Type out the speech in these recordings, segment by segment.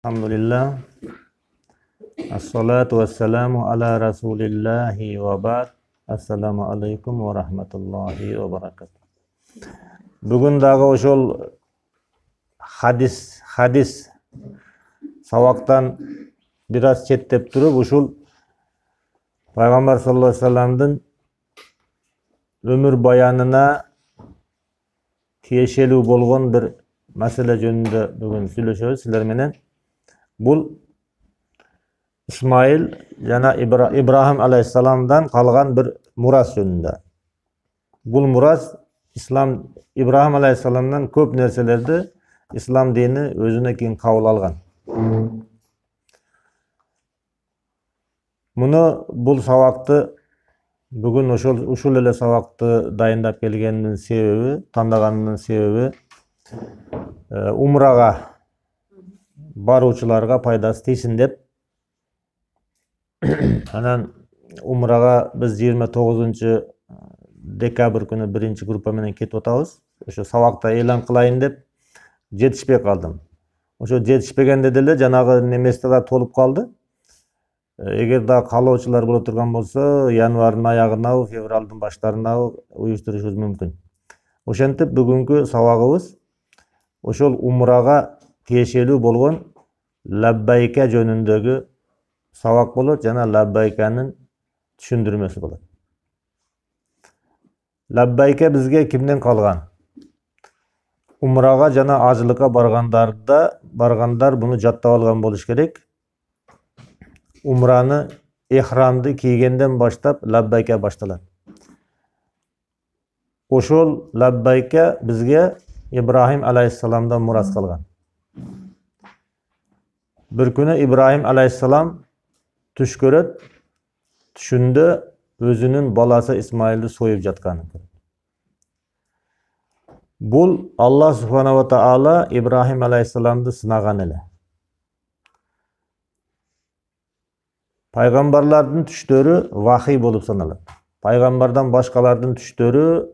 Alhamdulillah. Assalatu wassalamu ala rasulillahi wa ba'd. Assalamu alaikum wa rahmatullahi wa barakatuh. Бүгін дағы ошол hadis сабақтан biraz четтеп туруп ушул Пайгамбар саллаллаху алейхи вассаламдын өмүр баянына тиешелүү болгон бир маселе жөнүндө бүгүн сүйлөшөбүз силер менен. Бул Исмаил жана Ибрахим алейхиссаламдан калган бир мурас жөнүндө. Бул мурас Ибрахим алейхиссаламдан көп нерселерди ислам дини өзүнө кийин кабыл алган. Бул сабакты бүгүн ушул эле сабакты дайындап келгендин себеби, тандаганымдын себеби умрага баруучуларга пайдасы тийсин деп. Анан умрага биз 29 декабрь күнү биринчи группа менен кетип атабыз. Ошо сабакта элан кылайын деп жетишпей калдым. Ошо жетишпегенде деле жанагы неместе да толуп калды. Эгер да каалоочулар боло турган болсо, январдын аягына, февралдын баштарына уюштурушубуз мүмкүн. Ошентип бүгүнкү сабагыбыз ошол умрага тиешелүү болгон лаббайка жөнүндөгү сабак болот жана лаббайканын түшүндүрмөсү болот. Лаббайка бизге кимден калган? Умрага жана ажылыкка баргандар буну жаттап алган болуш керек. Умраны эхрамды кийгенден баштап лаббайка башталат. Ошол лаббайка бизге Ибрахим алейхиссаламдан мурас калган. Бир күнү Ибрахим алейхиссалам түш көрөт. Түшүндө өзүнүн баласы Исмаилди союп жатканын көрөт. Бул Аллах субхана ва таала Ибрахим алейхиссаламды сынаган эле. Пайгамбарлардын түштөрү вахий болуп саналат. Пайгамбардан башкалардын түштөрү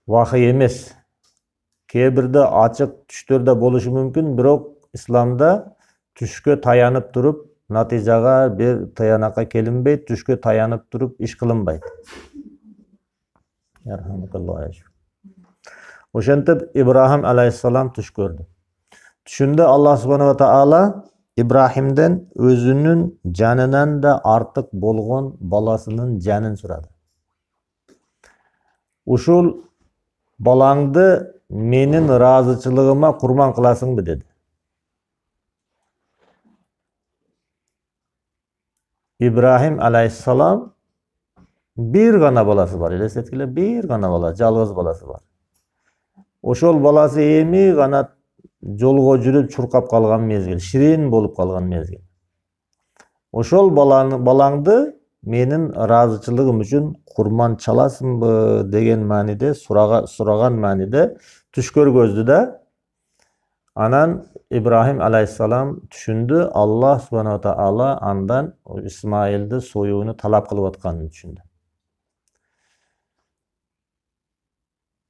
вахий эмес. Кээ бирде ачык түштөр да болушу мүмкүн, бирок исламда түшкө таянып туруп натыйжага бир таянакка келинбейт, түшкө таянып туруп иш кылынбайт. Ошентип Ибрахим алейхиссалам түш көрдү. Түшүндө Аллах субхана ва таала Ибрахимден өзүнүн жанынан да артык болгон баласынын жанын сурады. Ушул балаңды менин ыраазычылыгыма курман кыласыңбы деди. Ибрахим алейхиссалам бир гана баласы бар, элестеткиле, бир гана бала, жалгыз баласы бар. Ошол баласы эми гана жолго жүрүп чуркап калган мезгил, ширин болуп калган мезгил. Ошол балаңды менин ыраазычылыгым үчүн курман чаласыңбы деген мааниде сураган мааниде түш көргөздү да. Анан Ибрахим алейхиссалам түшүндү, Аллах субхана ва таала андан Исмаилди союуну талап кылып атканын түшүндү.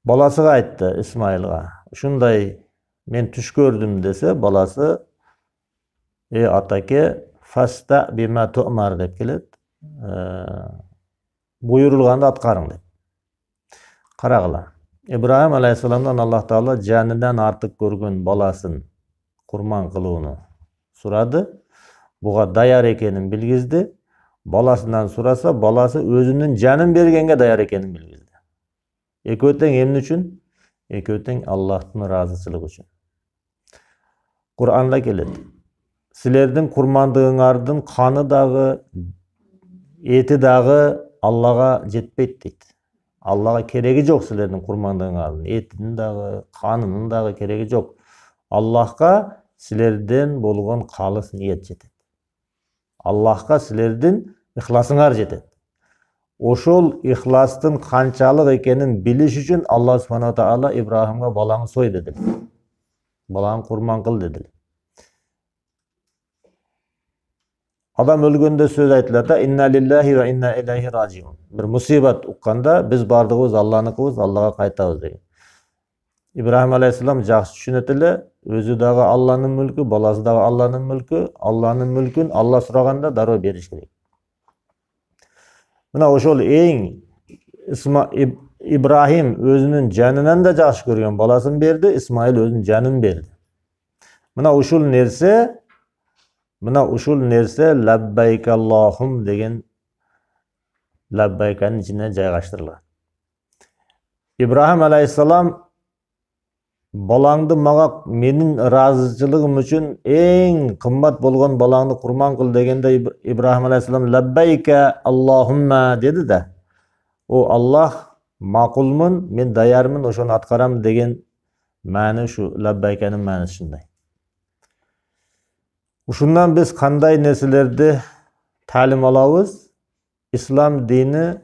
Баласыга айтты, Исмаилга, ушундай мен түш көрдүм десе, баласы атаке фаста бима туъмар деп келет. Буйрулганды аткарың деп. Карагыла. Ибрахим алейхиссаламдан Аллах таала жанынан артык көргөн баласын курман кылууну сурады. Буга даяр экенин билгизди. Баласынан сураса, баласы өзүнүн жанын бергенге даяр экенин билгизди. Экөө тең эмне үчүн? Экөө тең Аллахтын ыраазычылыгы үчүн. Кур'анда келет. Силердин курмандыгыңардын каны дагы, эти дагы Аллага жетпейт дейт. Аллага кереги жок силердин курмандыгыңардын, этинин дагы, канынын дагы кереги жок. Аллахка силерден болгон калыс ниет жетет. Аллахка силердин ихласыңар жетет. Ошол ихластын канчалык экенин билиш үчүн Аллах субхана ва таала Ибрахимге балаңы сой деди. Балаңы курман кыл деди. Адам өлгөндө сөз айтылат да, инна лиллахи ва инна илейхи ражиун. Бир мусибат укканда биз бардыгыбыз Алланыкыбыз, Аллага кайтабыз деген. Ибрахим алейхиссалам жакшы түшүнөт эле, Özü dagı Allah'nın mülkü, balası dagı Allah'nın mülkü. Allah'nın mülkün Allah suraganda daroo beriş gerek. Mına oşol İbrahim özünün canından da jaşı görgen balasını berdi, İsmail özünün canını berdi. Mına uşul nerse labbayk Allahum degen labbaykanın içine jaygaştırılgan. İbrahim aleyhisselam balаңды maga menin razıçılığım üçün en kımmat bolgan balаңды kurban kıl degende İbrahim aleyhisselam labbayke Allahumma dedi de o Allah makulmun men dayarmın oşonu atkaram degen mani şu labbaykanın manisi şunday. Uşundan biz kanday nerselerdi talim alabız? İslam dini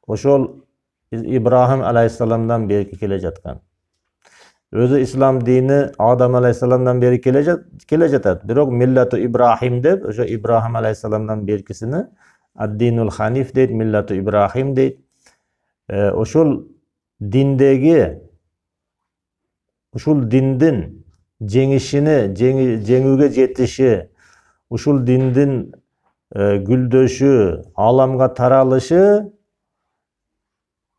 oşol İbrahim aleyhisselamdan beri kele jatkan. Özü İslam dini Adam aleyhisselamdan beri kele jatat. Birok millatu İbrahim deb, oşo İbrahim aleyhisselamdan berkisini ad-dinul hanif deyt, millatu İbrahim deyt. Oşol dindegi, oşol dindin jеңишini, жеңүүгө жетиши, ушул диндин гүлдөшү, аламга таралышы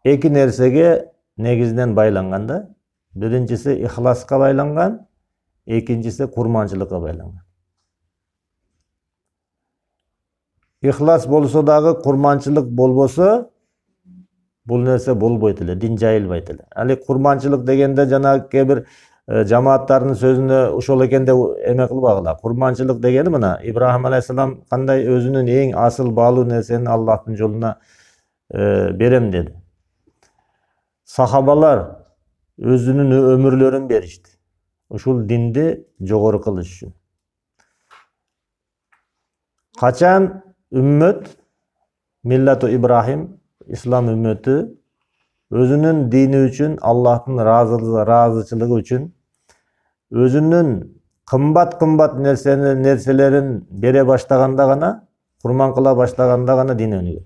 эки нерсеге негизинен байланган да. Биринчиси ихласка байланган, экинчиси курманчылыкка байланган. Ихлас болсо дагы, курманчылык болбосо, бул нерсе болбойт эле, дин жайылбайт эле. Али курманчылык дегенде жана кээ жамааттардын сөзүнө ошол экенде эме кылбагыла. Курманчылык дегени мына Ибрахим алейхиссалам кандай өзүнүн эң асыл баалуу нерсени Аллахтын жолуна берем деди. Сахабалар өзүнүн өмүрлөрүн беришти. Ушул динди жогору кылыш үчүн. Качан үммөт миллату Ибрахим, ислам үммөтү өзүнүн дини үчүн, Аллахтын разычылыгы үчүн өзүнүн кымбат нерселерин бере баштаганда гана, курман кыла баштаганда гана дин өнүгөт.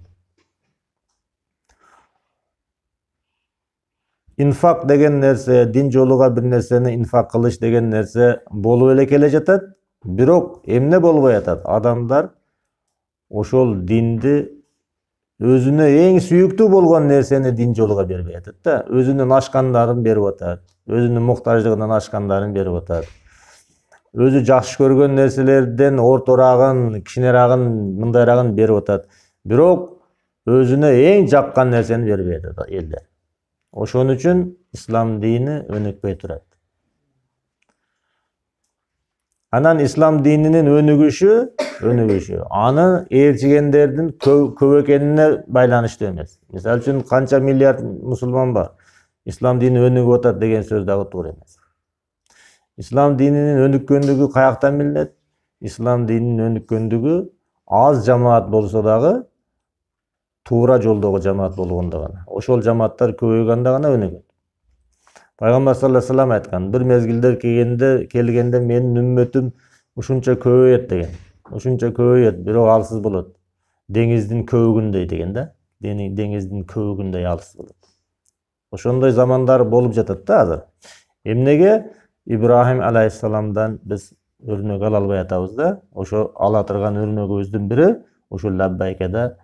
Инфак деген нерсе, дин жолуга бир нерсени инфак кылыш деген нерсе болуп эле келе жатат. Бирок эмне болбой атат? Адамдар ошол динди өзүнө эң сүйүктүү болгон нерсени дин жолуга бербей атат да. Өзүнүн ашкандарын берип атат. Өзүнүн муктаждыгынан ашкандарын берип атат. Өзү жакшы көргөн нерселерден орторагын, кичинерагын, мындайрагын берип атат. Бирок өзүнө эң жаккан нерсени бербей атат элдер. Ошон үчүн ислам дини өнүкпөй турат. Анан ислам дининин өнүгүшү аны ээрчигендердин көп экенине байланыштуу эмес. Мисалы үчүн канча миллиард мусулман бар. Ислам дини өнүгүп атат деген сөз дагы туура эмес. Ислам дининин өнүккөндүгү каяктан билинет? Ислам дининин өнүккөндүгү аз жамаат болсо дагы туура жолдогу жамаат болгондо гана. Ошол жамааттар көбөйгөндө гана өнүгөт. Пайгамбар саллаллаху алейхи вассалам айткан, бир мезгилдер келгенде менин үммөтүм ушунча көбөйөт деген. Ушунча көбөйөт, бирок алсыз болот. Деңиздин көбүгүндөй деген да. Деңиздин көбүгүндөй алсыз болот. Ошондой замандар болуп жатат да азыр. Эмнеге Ибрахим алейхиссаламдан биз өрнөк ала албай атабыз да? Ошо ала турган өрнөгүбүздүн бири ошол лаббайкада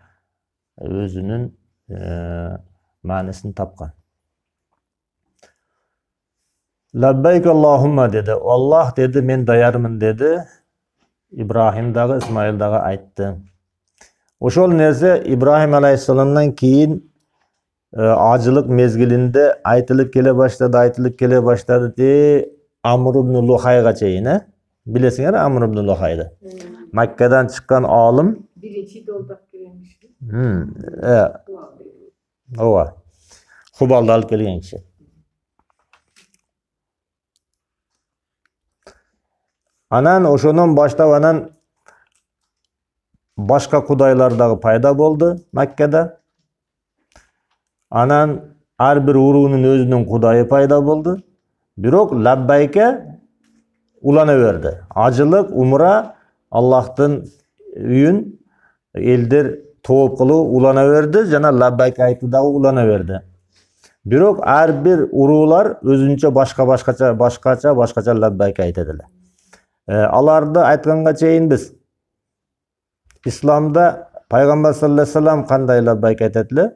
өзүнүн маанисин тапкан. Labbayk Allahumma dedi. Allah dedi, men dayarmın dedi. İbrahim dağı, İsmail dağı aytты. Oşol nerse İbrahim aleyhisselamdan keyin acılık mezgilinde aytılıp kele başladı de Amr ibn Luhayga çeyine. Bilesinger Amr ibn Luhay'da. Makke'den çıkan alim. Birinci doldak girmiş. Ova. Hubalda alıp gelgen kişi. Anan oşonun başta anan başka kudaylar payda boldu Makke'de. Anan her bir uruğunun özünün kudayı payda boldu. Birok labbayke ulana verdi. Acılık, umra Allah'tın üyün eldir toğup kılı ulana verdi. Jana labbayke aytı da ulana verdi. Бирок ар бир уруулар өзүнчө башкача лаббайк айтат эле. Аларды айтканга чейин биз исламда пайгамбар саллаллаху алейхи вассалам кандай лаббайк айтат эле?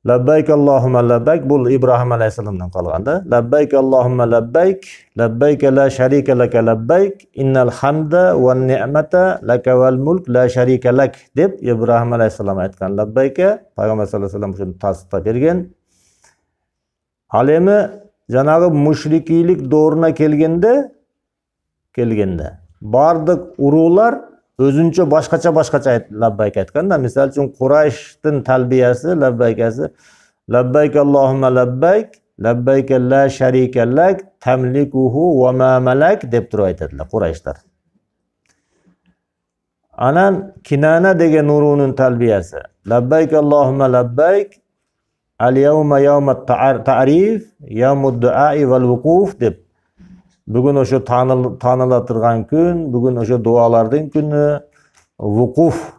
Labbayk Allahumma labbayk, bul İbrahim Aleyhisselam'dan kalgan da. Labbayk Allahumma labbayk, labbayk la şerike leke labbayk, innel hamda ve ni'mete leke vel mulk la şerike lek deb İbrahim Aleyhisselam aytkan labbayke. Peygamber sallallahu aleyhi ve sellem şunu tasdiqlab bergen. Al emi janagı müşrikilik doğruna kelgende bardık urular özünçө başkaça labbayk aytkan da. Misal üçün Qurayş'tın talbiyesi labbaykası labbayk Allahumma labbayk labbayk la şerike lek temlikuhu ve ma melek dep turup aytadilar Qurayşlar. Anan Kinana degen urunun talbiyesi labbayk Allahumma labbayk al yevme yevmet ta'rif yevmud duai vel vukuf dep. Bugün oşo tanıla turgan gün, bugün oşo dualardın günü, vukuf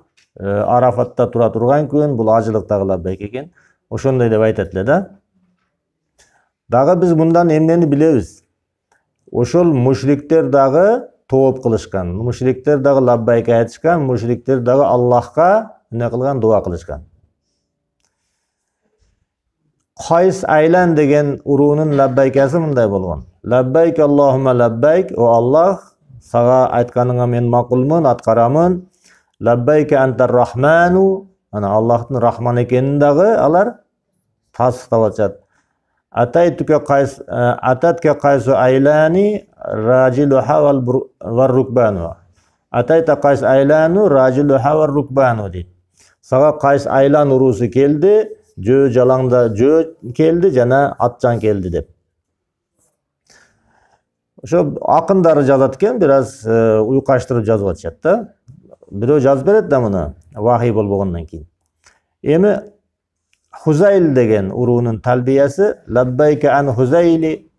Arafat'ta tura turgan gün, bul acılıktagı labbayk eken. Oşonday dep aytatlar da. Dagı biz bundan emneni bilebiz. Oşol müşrikler dagı toop kılışkan, müşrikler dagı labbayk aytışkan, müşrikler dagı Allah'a ne kılgan dua kılışkan. Qays Aylan degen urunun labbaykası mınday bolgan. Labbayk Allahumma labbayk, o Allah sağa aytkanыңа men maqulmun, atqaramın. Labbayk entar rahmanu, ana Allah'ın rahman ekenin dagı alar tasdiqlap atышат. Atatka Qaysu Aylani rajiluha vel rukbanu. Atayta Qays Aylanu rajiluha vel rukbanu deydi. Sağa Qays Aylan urusu keldi, jö jalangda jö keldi, jana atjan keldi dep. Şu akındarı жазат eкен, biraz uyqaştırıp жазып atышат da. Birөө жазып берет da bunu, vahiy bolbogondan keyin. Emi Huzayl degen urunun talbiyesi labbayke an Huzayli,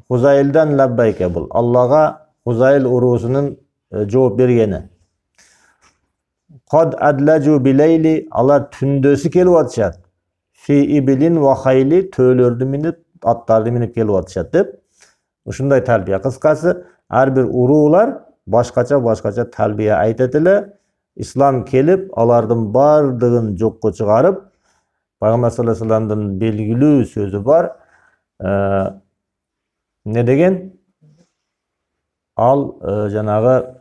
Huzayldan labbayke bul. Allah'a Huzayl urusunun жооп bергeni. Qad adlaju bileyli, alar tündösü kelip atышат. Fi ibilin ve hayli, töölөрдү minip, attardı minip kelip atышат dep. Ушундай талбия. Кыскасы, ар бир уруулар башкача талбия айтат эле. İslam келип, алардын бардыгын жокко чыгарып, Пайгамбар саллаллаху алейхи ва салламдын белгилүү сөзү бар. Не деген? Ал жанагы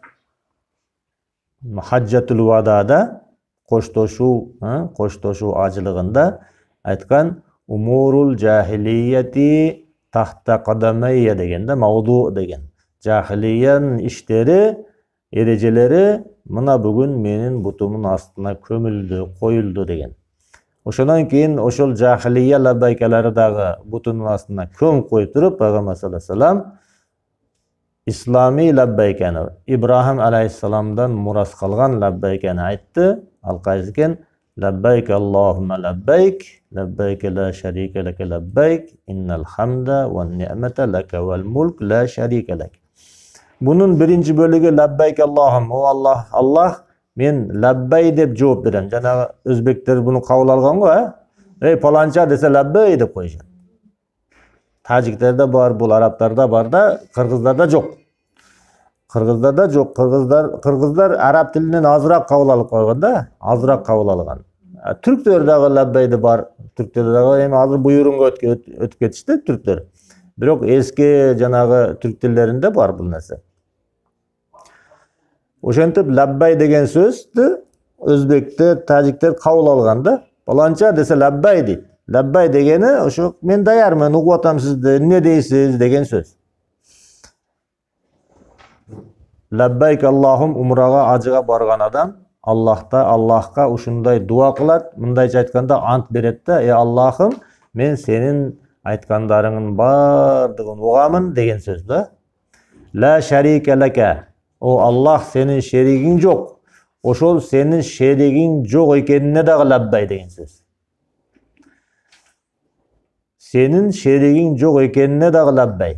Хаджатул Вадада коштошуу ажылыгында айткан умурул жахилияти tahta kadameyye degen de mavdu degen. Cahiliyenin işleri, ereceleri mına bugün menin butumun astına kömüldü, koyuldu degen. Oşondan keyin oşol cahiliye labbaykalari dagı butunun astına köm koyup turup Peygamber sallallahu aleyhi ve sellem İslami labbaykani İbrahim aleyhisselamdan muras kalgan labbaykani aytты. Al qaysiken labbayk Allahumma labbayk, labbayk la şerike leke labbayk, innel hamda ve ni'mete leke vel mulk la şerike lek. Bunun birinci bölügü labbayk Allahum, o Allah, men labbay dep жооп berem. Jana Özbekler bunu kabul algan go, ey palanca dese labbay dep koyuşat. Tajiklerde var, bul Araplarda var da, Kırgızlarda yok. Kırgızlarda yok. Kırgızlar Arap tilinden azırak kabul alıp koygan da, azırak kabul algan. Türkler dagı labbaydı var. Türkler dagı hem azır buyurunga ötüp ketişti Türkler. Birok eski janagı Türk tillerinde var bu narsa. Oşentip labbay degen sözdü Özbekler, Tajikler kabul alganda. Balanca dese labbay deydi. Labbay degeni oşo men dayarman, ugup atam sizdi, ne deysiz degen söz. Labbayk Allahum umraga acıga bargan adam Allah'a uşunday dua kılat, mındayça aytkanda ant beret de, Allah'ım men senin aytkandarının bardığın ugamın degen söz da. La şerike leke, o Allah senin şerigin yok. Oşol senin şerigin yok ekenine dağı labbay degen söz. Senin şerigin yok ekenine dağı labbay.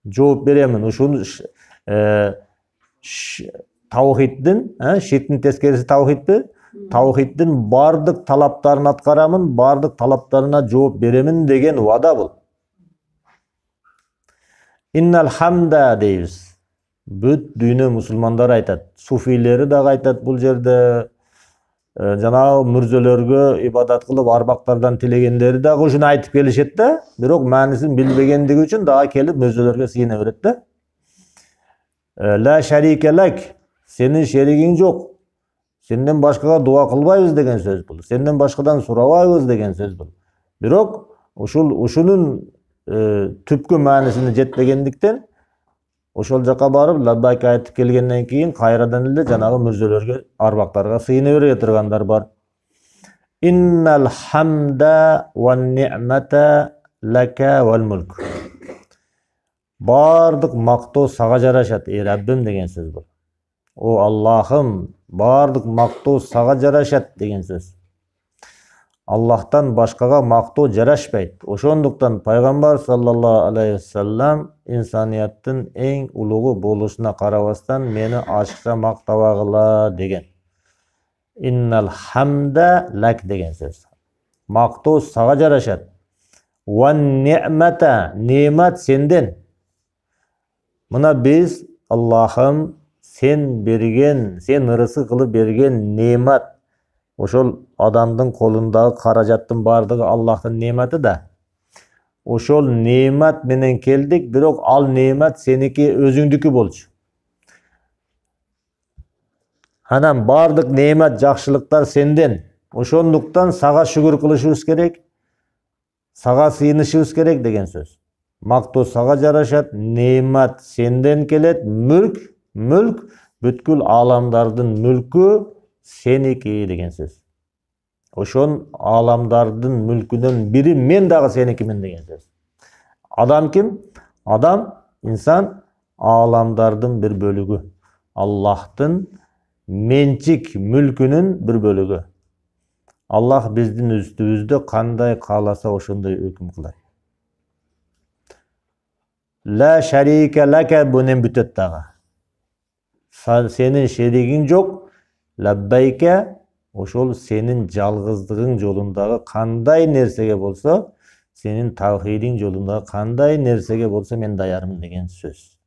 Жооп беремин. Ушunu tavhiddin, şirkin teskerisi tavhiddi. Tavhidin bardык talaplарын atkaramın, bardыk talaplarına жооп беремин деген вада бул. Innal hamda deybiz. Бүт дүйнө мусулмандар айтат. Суфилери да айтат бул жерде. Жанагы мүрзөлөргө ибадат кылып арбактардан тилегендери да ушуну айтып келишет да, бирок маанисин билбегендиги үчүн дагы келип мүрзөлөргө сыйына берет да. Ла шарике лак, сенин шеригиң жок. Сенден башкага дуа кылбайбыз деген сөз бул. Сенден башкадан сурабайбыз деген сөз бул. Бирок ушунун түпкү маанисине жетпегендиктен ошол жака барып лаббайк айтып келгенден кийин кайрадан эле жанагы мүрзөлөргө, арбактарга сыйына бере тургандар бар. Иннал хамда ван ни'мата лака вал мулк. Бардык мактоо сага жарашат, ey Раббим деген сөз бул. О Аллахым, бардык мактоо сага жарашат деген сөз. Аллахтан башкага мактоо жарашпайт. Ошондуктан пайгамбар саллаллаху алейхи вассалам инсанияттын эң улугу болушуна карабастан мени ачыкча мактабагыла деген. Иннал хамда лак деген сөз. Мактоо сага жарашат. Ван ни'мата, немат сенден. Мына биз Аллахым сен берген, сен ырысы кылып берген немат. Ошол адамдын колундагы каражаттын бардыгы Аллахтын нематы да. Ошол немат менен келдик, бирок ал немат сеники өзүңдүкү болчу. Анан бардык немат, жакшылыктар сенден. Ошондуктан сага шүгүр кылышыбыз керек, сага сыйынышыбыз керек деген сөз. Мактоо сага жарашат, немат сенден келет, мүлк бүткүл аламдардын мүлкү сеники деген сөз. Ошон аламдардын мүлкүнөн бири мен дагы сеникимин деген сөз. Адам ким? Адам, инсан аламдардын бир бөлүгү. Аллахтын менчик мүлкүнүн бир бөлүгү. Аллах биздин үстүбүздө кандай кааласа ошондой өкүм кылат. Ла шарике лака бунен бүтөт дагы. Сенин шеригиң жок. Лаббайка, ошол сенин жалгыздыгың жолундагы кандай нерсеге болсо, сенин тавхидиң жолундагы кандай нерсеге болсо мен даярмын деген сөз.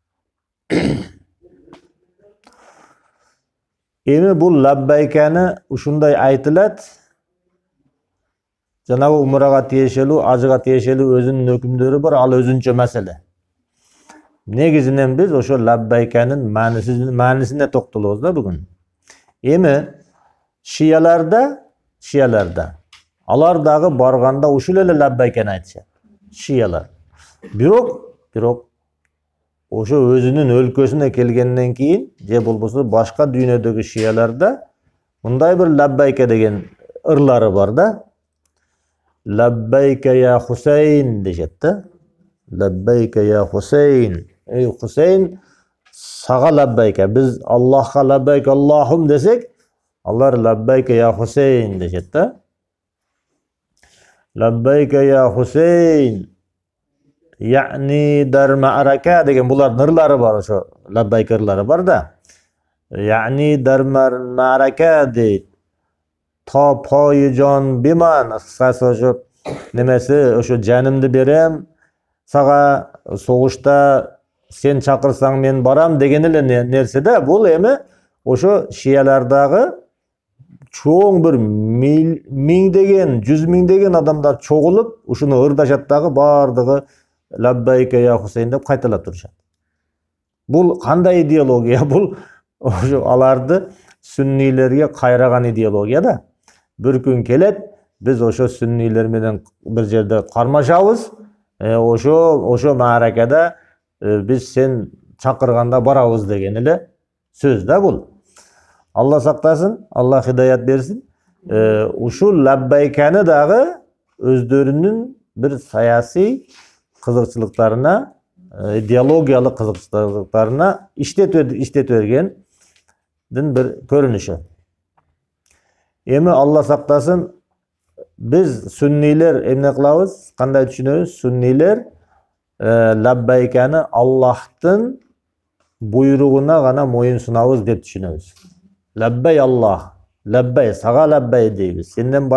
Эми бул лаббайканы ушундай айтылат. Жанагы умрага тиешелүү, ажыга тиешелүү өзүнүн өкүмдөрү бар, ал өзүнчө маселе. Негизинен биз ошо лаббайканын маанисине токтолобуз да бүгүн. Эми шияларда алар дагы барганда ушул эле лаббайканы айтышат. Шиялар. Бирок ошо өзүнүн өлкөсүнө келгенден кийин, же болбосо башка дүйнөдөгү шияларда мындай бир лаббайка деген ырлары бар да. Лаббайка я Хусейн дешет да. Лаббайка я Хусейн. Ey Хусейн, сага лаббайка. Биз Аллахка лаббайка Аллахум десек, алар лаббайка я Хусейн дешет да. Лаббайка я Хусейн. Яъни дар ма'рака деген булардын ырлары бар, ошо лаббайка ырлары бар да. Яъни дар ма'рака дейт. Та пойы жан биман, кыскасы ошо немеси, ошо жанымды берем, сага согушта сен чакырсаң мен барам деген эле нерсе да. Бул эми ошо шиялардагы чоң бир миңдеген, 100 миңдеген адамдар чогулуп, ушуну ырдашат дагы, бардыгы лаббайка я Хусейн деп кайталап турушат. Бул кандай идеология? Бул ошо аларды сүннилерге кайраган идеология да. Бир күн келет, биз ошо сүннилер менен бир жерде кармашабыз. Ошо мааракада биз сен чакырганда барабыз деген эле сөз да бул. Алла сактасын, Алла хидаят берсин. Ушул лаббайканы дагы өздөрүнүн бир саясий кызыкчылыктарына, идеологиялык кызыкчылыктарына иштете бергендин бир көрүнүшү. Эми Алла сактасын, биз сүннилер эмне кылабыз? Кандай түшүнөбүз? Сүннилер лаббайканы Аллахтын буйругуна гана моюн сунабыз деп түшүнөбүз. Лаббай Аллах. Labbay, sağa labbay deymiz. Senden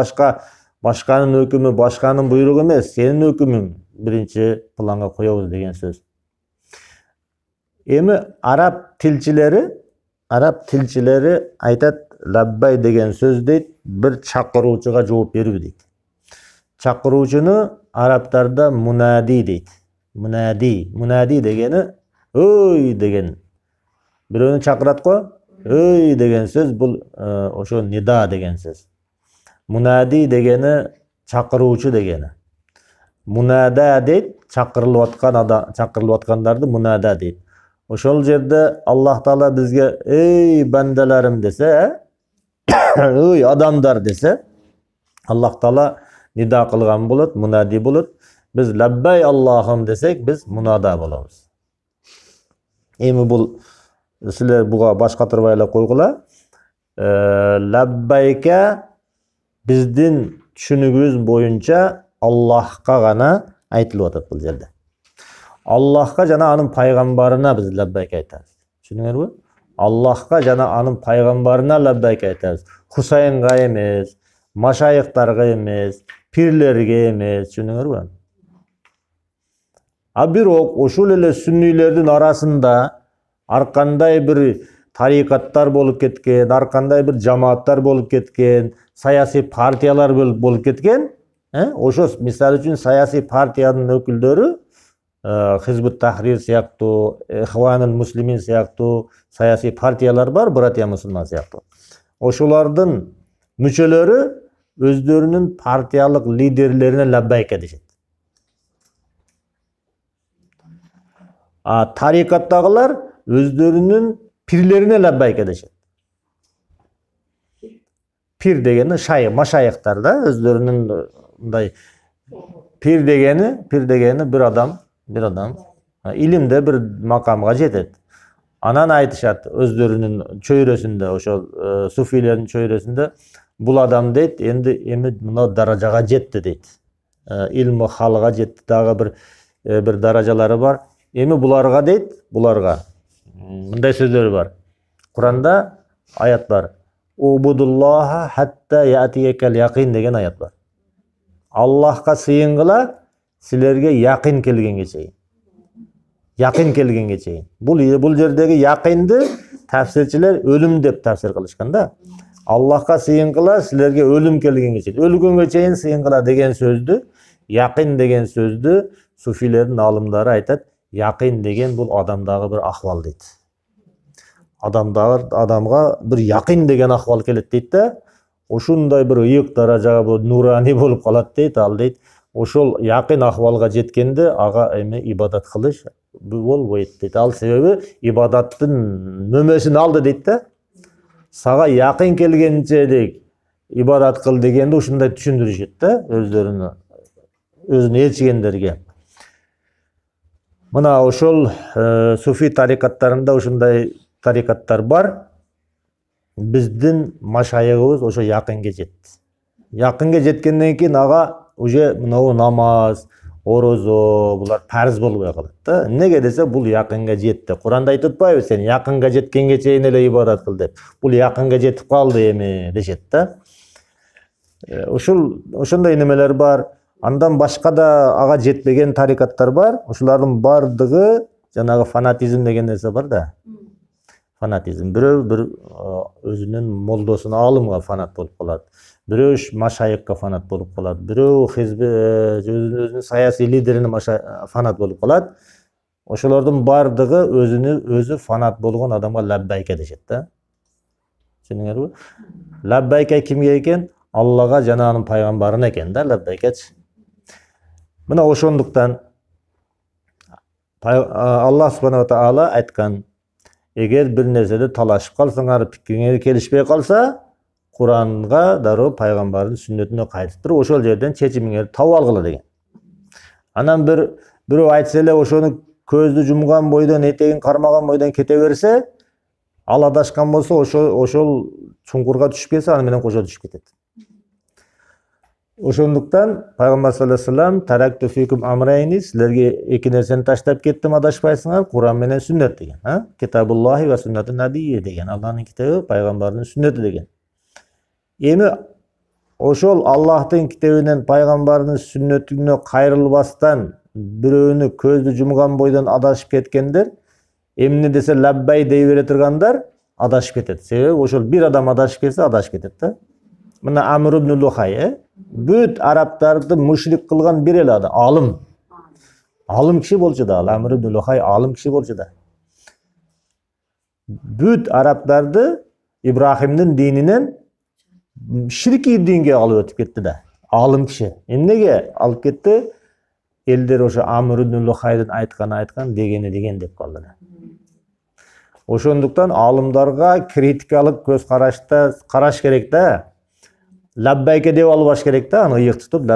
başkanın hükümü, başkanın buyruğu emas, senin hükümün birinci planga koyabız degen söz. Emi Arap tilçileri aytat labbay degen söz deyt, bir çakıruvçuga жооп берүү deyt. Çakıruvçunu Araplarda munadi deyt. Munadi degeni öy degen. Biröөнү çakırat ko, öy degen söz bu oşo nida degen söz. Munadi degeni çakıruvçu degeni. Munada deyt, çakırılıp atkandardı munada deyt. Oşol jerde Allah Taala bizge ey bandalarim dese, ey adamlar dese, Allah Taala nida kılgan bulut, munadi bulut. Biz labbay Allah'ım desek biz munada bolabız. Emi bul sizler buga baş katırbayla koygula. Labbayke bizdin düşünügübüz boyunca Allah'a gana aytılıp atat bul jerde. Allah'a jana anın paygambarına biz labbayke aytабыз. Düşünüңөрбү? Allah'a jana anın paygambarına labbayke aytабыз. Husaynga emes, maşayıklarga emes, pirlerge emes, düşünüңөрбү? Бирок ошол эле сүннийлердин арасында аркандай bir тарикаттар болуп кеткен, аркандай bir жамааттар болуп кеткен, саясий партиялар болуп кеткен. Ошо мисалы үчүн саясий партиянын өкүлдөрү Hizbut Tahrir siyaqtu, İhvanul Muslimin siyaqtu siyasi partiyalar var, Bıratya Müslüman siyaqtu. Oşulardın müçeleri özlerinin partiyalık liderlerine labbayk edecek. Tarikattagılar özlerinin pirlerine labbayk edecek. Pir degeni maşayıklar da özlerinin pir degeni bir adam ilimde bir makamga jetet. Anan aytışat özlerinin çöyrösünde, oşo sufilerin çöyrösünde bul adam deyt, endi mına darajaga jetti deyt. İlmi halıga jetti, dagı bir darajalары var. Emi bularga deyt, bularga mындай сөздөр var. Kur'an'da ayet var. Ubudullaha hatta ya'tiyekel yaqin degen ayet var. Allah'a sıyıngıla silerge yakın kelgenge çeyin. Yakın kelgenge çeyin. Bul jerdegi yakındı tafsirçiler ölüm dep tafsir kılışkanda. Allah'a sıyıngıla silerge ölüm kelgenge çeyin. Ölgөнгө çeyin sıyıngıla degen sözdü, yakın degen sözdü sufilerin alımları aytat. Yakın degen bul adamdagı bir ahval deyt. Adamga bir yakın degen ahval kelet deyt da, oşunday bir ıyık darajaga bu nurani bolup kalat deyt, al deyt. Oşol yakın ahvalga jetkende aga eme ibadat kılış bolбойт deyt. Al sebebi ibadattın nömesini aldı deyt da. Saga yakın kelgençe deyk ibadat kıl degende uşunday düşündürüşet da özünü elçigenlerge. Mına oşol sufi tarikatlarında uşunday tarikatlar var. Bizdin maşayıgыбыз oşo yakınge jetti. Yakınge jetkenden keyin aga уже мынау namaz, orozo bular farz bolбой калат да. Nege dese bul yakınga jetти. Kur'anda aytып atпайбы sen yakınga jetkenge çeyin ele ibadat kıl dep. Bul yakınga jetip kaldı emi deşet da. Oşonday nemeler var. Andan başka da aga jetpegen tarikatlar var. Oşuların bardığı janagı fanatizm degen nerse var da. Fanatizm. Birөө bir özünün moldosuna alımga fanat bolup kalat. Birөө maşayıkka fanat bolup kalat. Birөө özünün sayasi liderine fanat bolup kalat. Oşulardın bardığı özü fanat bolgon adamga labbayk edecek da. Düşünüңөрбү? Labbayk kimge eken? Allah'a jananın paygambarına eken da labbayk et. Mına oşonduktan Allah subhanahu wa ta'ala aytkan, eğer bir nersede talaşıp kalsaňar, pikiriňer kelişpey kalsa, Kur'an'a daroo paygambarın sünnetine kaytıp turup oşol жерден çeçimiňerdi tap algıla degen. Anan birөө aytsa ele oşonu közdü jumgan boydan, etegin karmagan boydan kete berse, al adaşkan bolsa oşol çuңkurga düşüp ketсе, аны менен кошо düşüp ketet. Oşonduktan Peygamber sallallahu aleyhi ve sellem taraktu fikum amrayni, sizlerge iki nerseni taşlap kettim adaşpayсыңар, Kur'an menen sünnet degen. Kitabullahi ve sünnetün nabiyyi degen. Allah'ın kitabı, peygamberin sünneti degen. Эми ошол Аллахтын китебинен пайгамбардын сүннөтүнө кайрылбастан бирөөнү көздү жумган бойдон адашып кеткендер, эмне десе лаббай дей бере тургандар адашып кетет. Себеби ошол бир адам адашып кетсе адашып кетет да. Мына Амр ибн Лухай, бүт араптарды мушрик кылган бир эле адам, алым. Алым киши болчу да, Амр ибн Лухай алым киши болчу да. Бүт араптарды Ибрахимдин дининен ширки динге алып өтүп кетти да. Алым киши. Эмнеге алып кетти? Элдер ошо Амр ибн Лухайдын айткан деген деп калды. Ошондуктан алымдарга критикалык көз карашта караш керек да. Лаббайке деп албаш керек да, аны ыйык тутуп,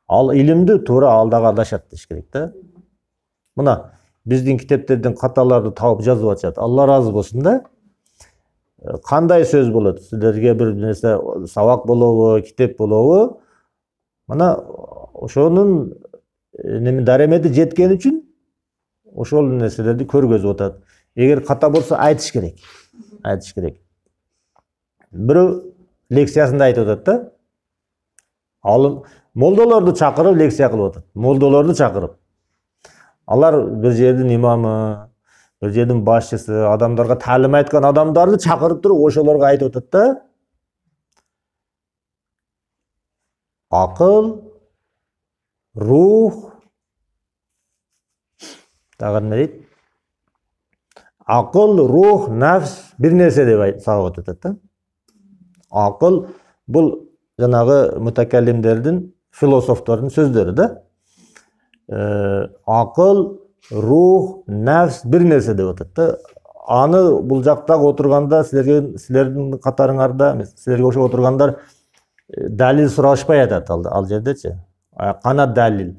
ал илимди туура алдагы адашат деш керек да. Мына биздин китептерден каталарды тауып жазып атышат. Алла разы болсун да. Кандай сөз болот? Силерге бир нерсе сабак болобу, китеп болобу? Мына ошонун даремети жеткен үчүн ошол нерселерди көргөзүп атат. Эгер ката болсо айтыш керек. Айтыш керек. Бирөө лекциясында айтып атат да. Алым молдолорду чакырып лекция кылып атат. Молдолорду чакырып. Алар бир жердин имамы, бир жердин башчысы, адамдарга таалим айткан адамдарды чакырып туруп ошолорго айтып атат да. Акыл, рух, дагы эмне дейт? Акыл, рух, нафс бир нерсе деп сабап атат да. Акыл бул жанагы мутакаллимдердин, философтордун сөздөрү да. Акыл, рух, нафс бир нерсе деп атат да. Аны бул жактагы отурганда силердин катарыңарда, силерге ошо отургандар далил сурашпай атат ал жердечи. Кана далил?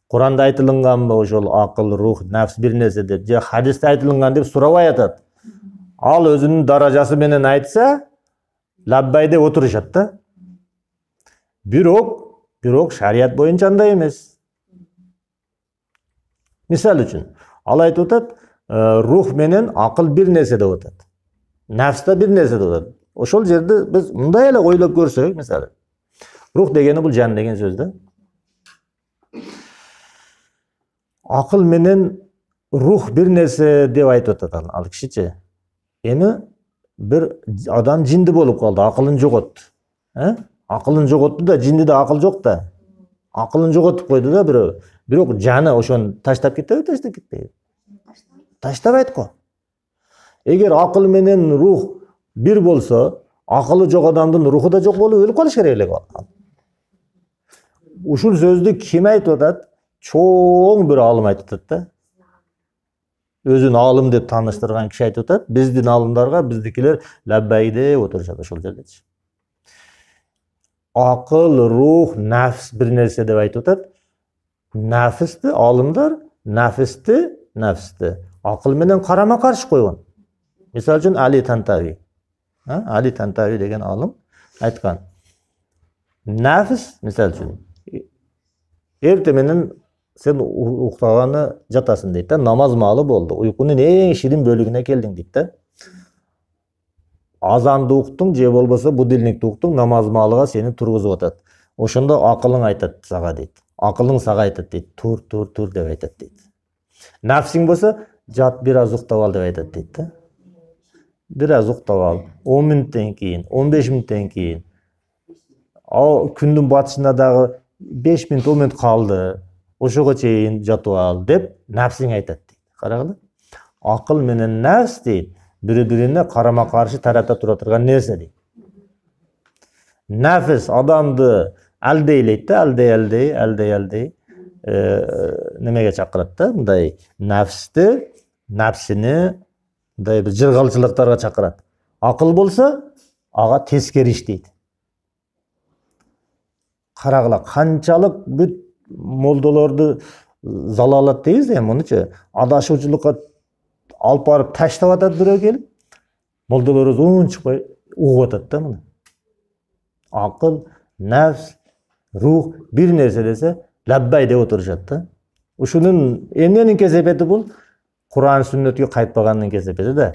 Куранда айтылынганбы ошол акыл, рух, нафс бир нерсе деп, же хадисте айтылынган деп сурабай атат. Ал өзүнүн даражасы менен айтса, лаббай деп отурушат да. Бирок шарият боюнча андай эмес. Мисал үчүн, ал айтып атат, рух менен акыл бир нерсе деп атат. Нафс да бир нерсе деп атат. Ошол жерде биз мындай эле ойлоп көрсөк, мисалы, рух дегени бул жан деген сөз да. Акыл менен рух бир нерсе деп айтып атат ал кишичи. Эми бир адам жинди болуп калды, акылын жоготту. Акылын жоготту да, жиндиде акыл жок да. Акылын жоготуп койду да бирөө. Бирок жаны ошону таштап кетеби, таштап кетпейби? Таштабайт го. Эгер акыл менен рух бир болсо, акылы жок адамдын руху да жок болуп өлүп калыш керек эле. Ушул сөздү ким айтып атат? Чоң бир алым айтып атат да. Өзүн алым деп тааныштырган киши айтып атат. Биздин алымдарга биздикилер лаббай деп отурушат ошол жердечи. Акыл, рух, нафс бир нерсе деп айтып атат. Нафсти алымдар нафсти акыл менен карама каршы койгон. Мисалы үчүн Али Тантави деген алым айткан. Нафс, мисалы үчүн, эрте менен сен уктаганы жатасың дейт да, намаз маалы болду. Уйкунун эң ширин бөлүгүнө келдиң дейт да. Азанды уктуң же болбосо будильникти уктуң, намаз маалыга сени тургузуп атат. Ошондо акылың айтат сага дейт. Акылың сага айтат дейт. Тур деп айтат дейт. Нафсиң болсо, жат бир аз уктап ал деп айтат дейт да. Бир аз уктап ал. 10 мүнөттөн кийин, 15 мүнөттөн кийин. Ал күндүн батышына дагы 5 мүнөт, 10 мүнөт калды. Ошого чейин жатып ал деп нафсиң айтат дейт. Карагыла. Акыл менен нафс дейт, бири-бирине карама каршы тарапта тура турган нерсе дейт. Нафс адамды алдейлейт да, алдей. Немеге чакырат да, мындай нафсини мындай бир жыргалчылыктарга чакырат. Акыл болсо, ага тескери иштейт. Карагыла, канчалык бүт молдолорду залалат дейбиз эми мунучу адашуучулукка алып барып таштап атат бирөө келип, молдолор унчукпай угуп атат да муну. Акыл, нафс, рух бир нерсе десе, лаббай деп отурушат да. Ушунун эмненин кесепети бул? Куран сүннөткө кайтпаганын кесепети да.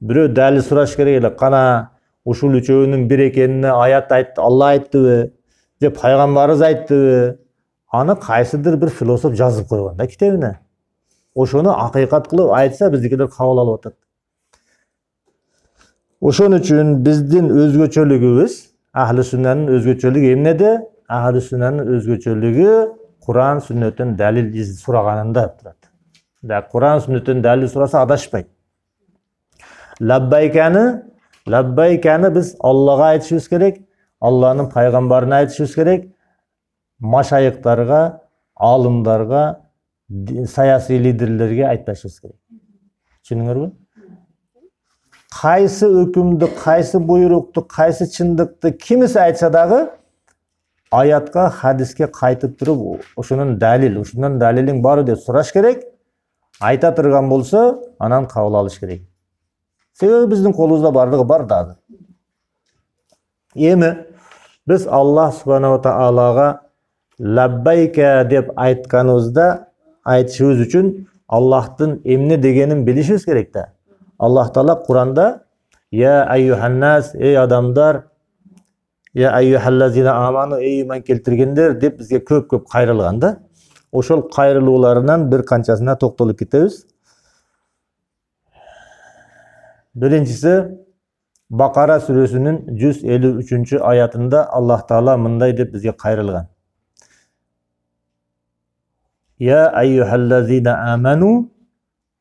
Бирөө далил сураш керек эле, кана ушул үчөөнүн бир экенине аят айтты, Алла айттыбы, же пайгамбарыбыз айттыбы? Аны кайсыдыр бир философ жазып койгон да китебине. Ошону акыйкат кылып айтса, биздикилер кабыл алып атат. Ошон үчүн биздин өзгөчөлүгүбүз, ахли сүннанын өзгөчөлүгү эмнеде? Ахли сүннанын өзгөчөлүгү Кур'ан сүннөтөн далил сураганында турат. Да Кур'ан сүннөтөн далил сураса адашпайт. Лаббайканы биз Аллага айтышыбыз керек, Алланын пайгамбарына айтышыбыз керек, машайыктарга, алымдарга, саясий лидерлерге айтпашыбыз керек. Түшүнүңөрбү? Кайсы өкүмдү, кайсы буйрукту, кайсы чындыкты кимиси айтса дагы аятка, хадиске кайтып туруп, ошонун далилиң бары деп сураш керек. Айта турган болсо, анан кабыл алыш керек. Себеби биздин колубузда бардыгы бар дагы. Эми биз Аллах субханаху ва таалага лаббайка деп айтканыбызда, айтышыбыз үчүн Аллахтын эмне дегенин билишибиз керек да. Аллах Таала Куранда я айюханнас, эй адамдар, я айюхаллазина аману, эй иман келтиргендер деп бизге көп кайрылган да. Ошол кайрылууларынан бир канчасына токтолуп кетебиз. Биринчиси Бакара сүрөсүнүн 153-аятында Аллах Таала мындай деп бизге кайрылган. Я айюхаллазина аману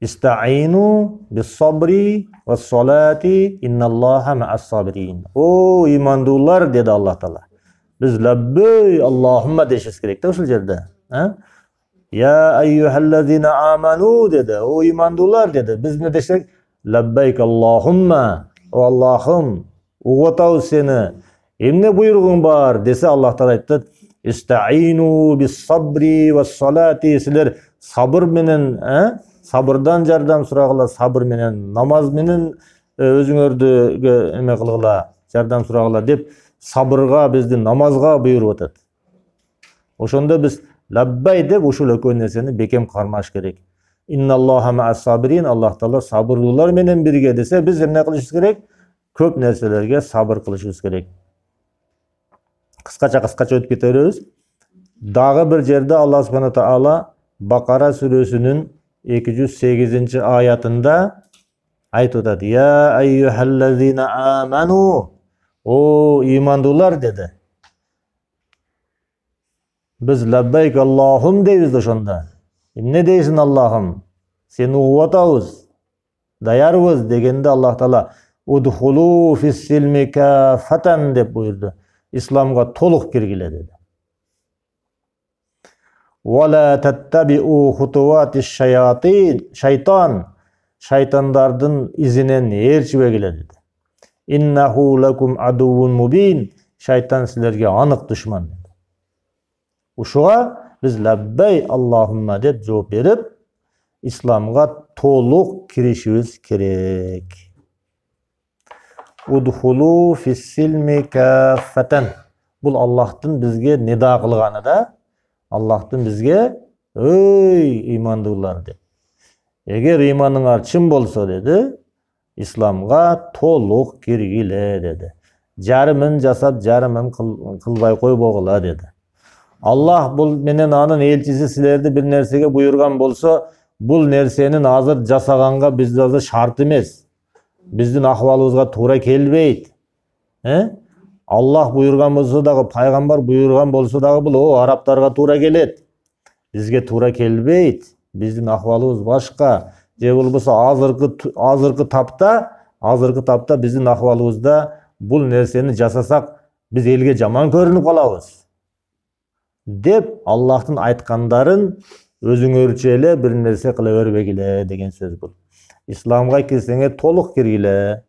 истаину бис-сабри вас-салати инналлаха ма'ас-сабирин. О имандуулар деди Аллах Таала. Биз лаббай Аллахумма дешибиз керек да ушул жерде. Я айюхаллазина аману деди. О имандуулар деди. Биз эмне десек? Лаббайк Аллахумма. О Аллахым, угутабыз сени. Эмне буйругуң бар десе, Аллах Таала айтты: Истаину бис-сабри вас-салати. Силер сабыр менен, сабырдан жардам сурагыла, сабыр менен, намаз менен өзүңөрдү эме кылгыла, жардам сурагыла деп сабырга, биздин намазга буйруп атат. Ошондо биз лаббай деп ушул экөө нерсени бекем кармаш керек. Инналлаха ма'ас-сабирин. Аллах Таала сабырлуулар менен бирге десе, биз эмне кылышыбыз керек? Көп нерселерге сабыр кылышыбыз керек. Кыскача өтүп кете беребиз. Дагы бир жерде Аллах субханаху таала Бакара сүрөсүнүн 208-аятында айтып атат: Я айюхаллазина аману. О имандуулар деди. Биз лаббайк Аллахум дейбиз ошондо. Эмне дейсиң Аллахым? Сени угуп атабыз, даярбыз дегенде Аллах Таала удхулу фис-силми кафатан деп буйрду. Исламга толук киргиле деди. Вала таттабиу хутуватиш-шаятин. Шайтандардын изинен ээрчибегиле деди. Иннаху лакум адувун мубин. Шайтан силерге анык душман деди. Ушуга биз лаббай Аллахумма деп жооп берип, исламга толук киришибиз керек. Удхулу фис-силми кафатан. Бул Аллахтын бизге нида кылганы да, Аллахтын бизге ой имандуулар деп. Эгер иманыңар чын болсо деди, исламга толук киргиле деди. Жарымын жасап, жарымын кылбай койбогула деди. Аллах бул менен анын элчиси силерди бир нерсеге буйрган болсо, бул нерсенин азыр жасаганга бизде азыр шарт эмес. Биздин акыбалыбызга туура келбейт. Аллах буйрган болсо дагы, пайгамбар буйрган болсо дагы бул арабтарга туура келет. Бизге туура келбейт. Биздин акыбалыбыз башка. Же болбосо азыркы тапта биздин акыбалыбызда бул нерсени жасасак, биз элге жаман көрүнүп калабыз деп Аллахтын айткандарын өзүңөрчө эле бир нерсе кыла бербегиле деген сөз бул. Исламга кирсеңер толук киргиле.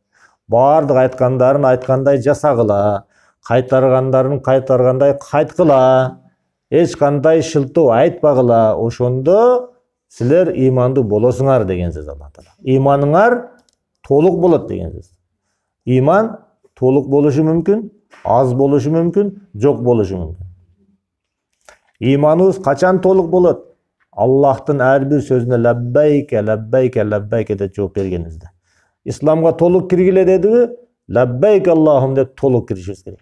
Бардык айткандарын айткандай жасагыла. Кайтаргандарын кайтаргандай кайткыла. Эч кандай шылтоо айтпагыла. Ошондо силер имандуу болосуңар деген сөз Аллах Таала. Иманыңар толук болот деген сөз. Иман толук болушу мүмкүн, аз болушу мүмкүн, жок болушу мүмкүн. Иманыбыз качан толук болот? Аллахтын ар бир сөзүнө лаббайке, лаббайке, лаббайке деп жооп бергенибизде. Исламга толук киргиле дедиби? лаббайк Аллахум деп толық киришибиз керек.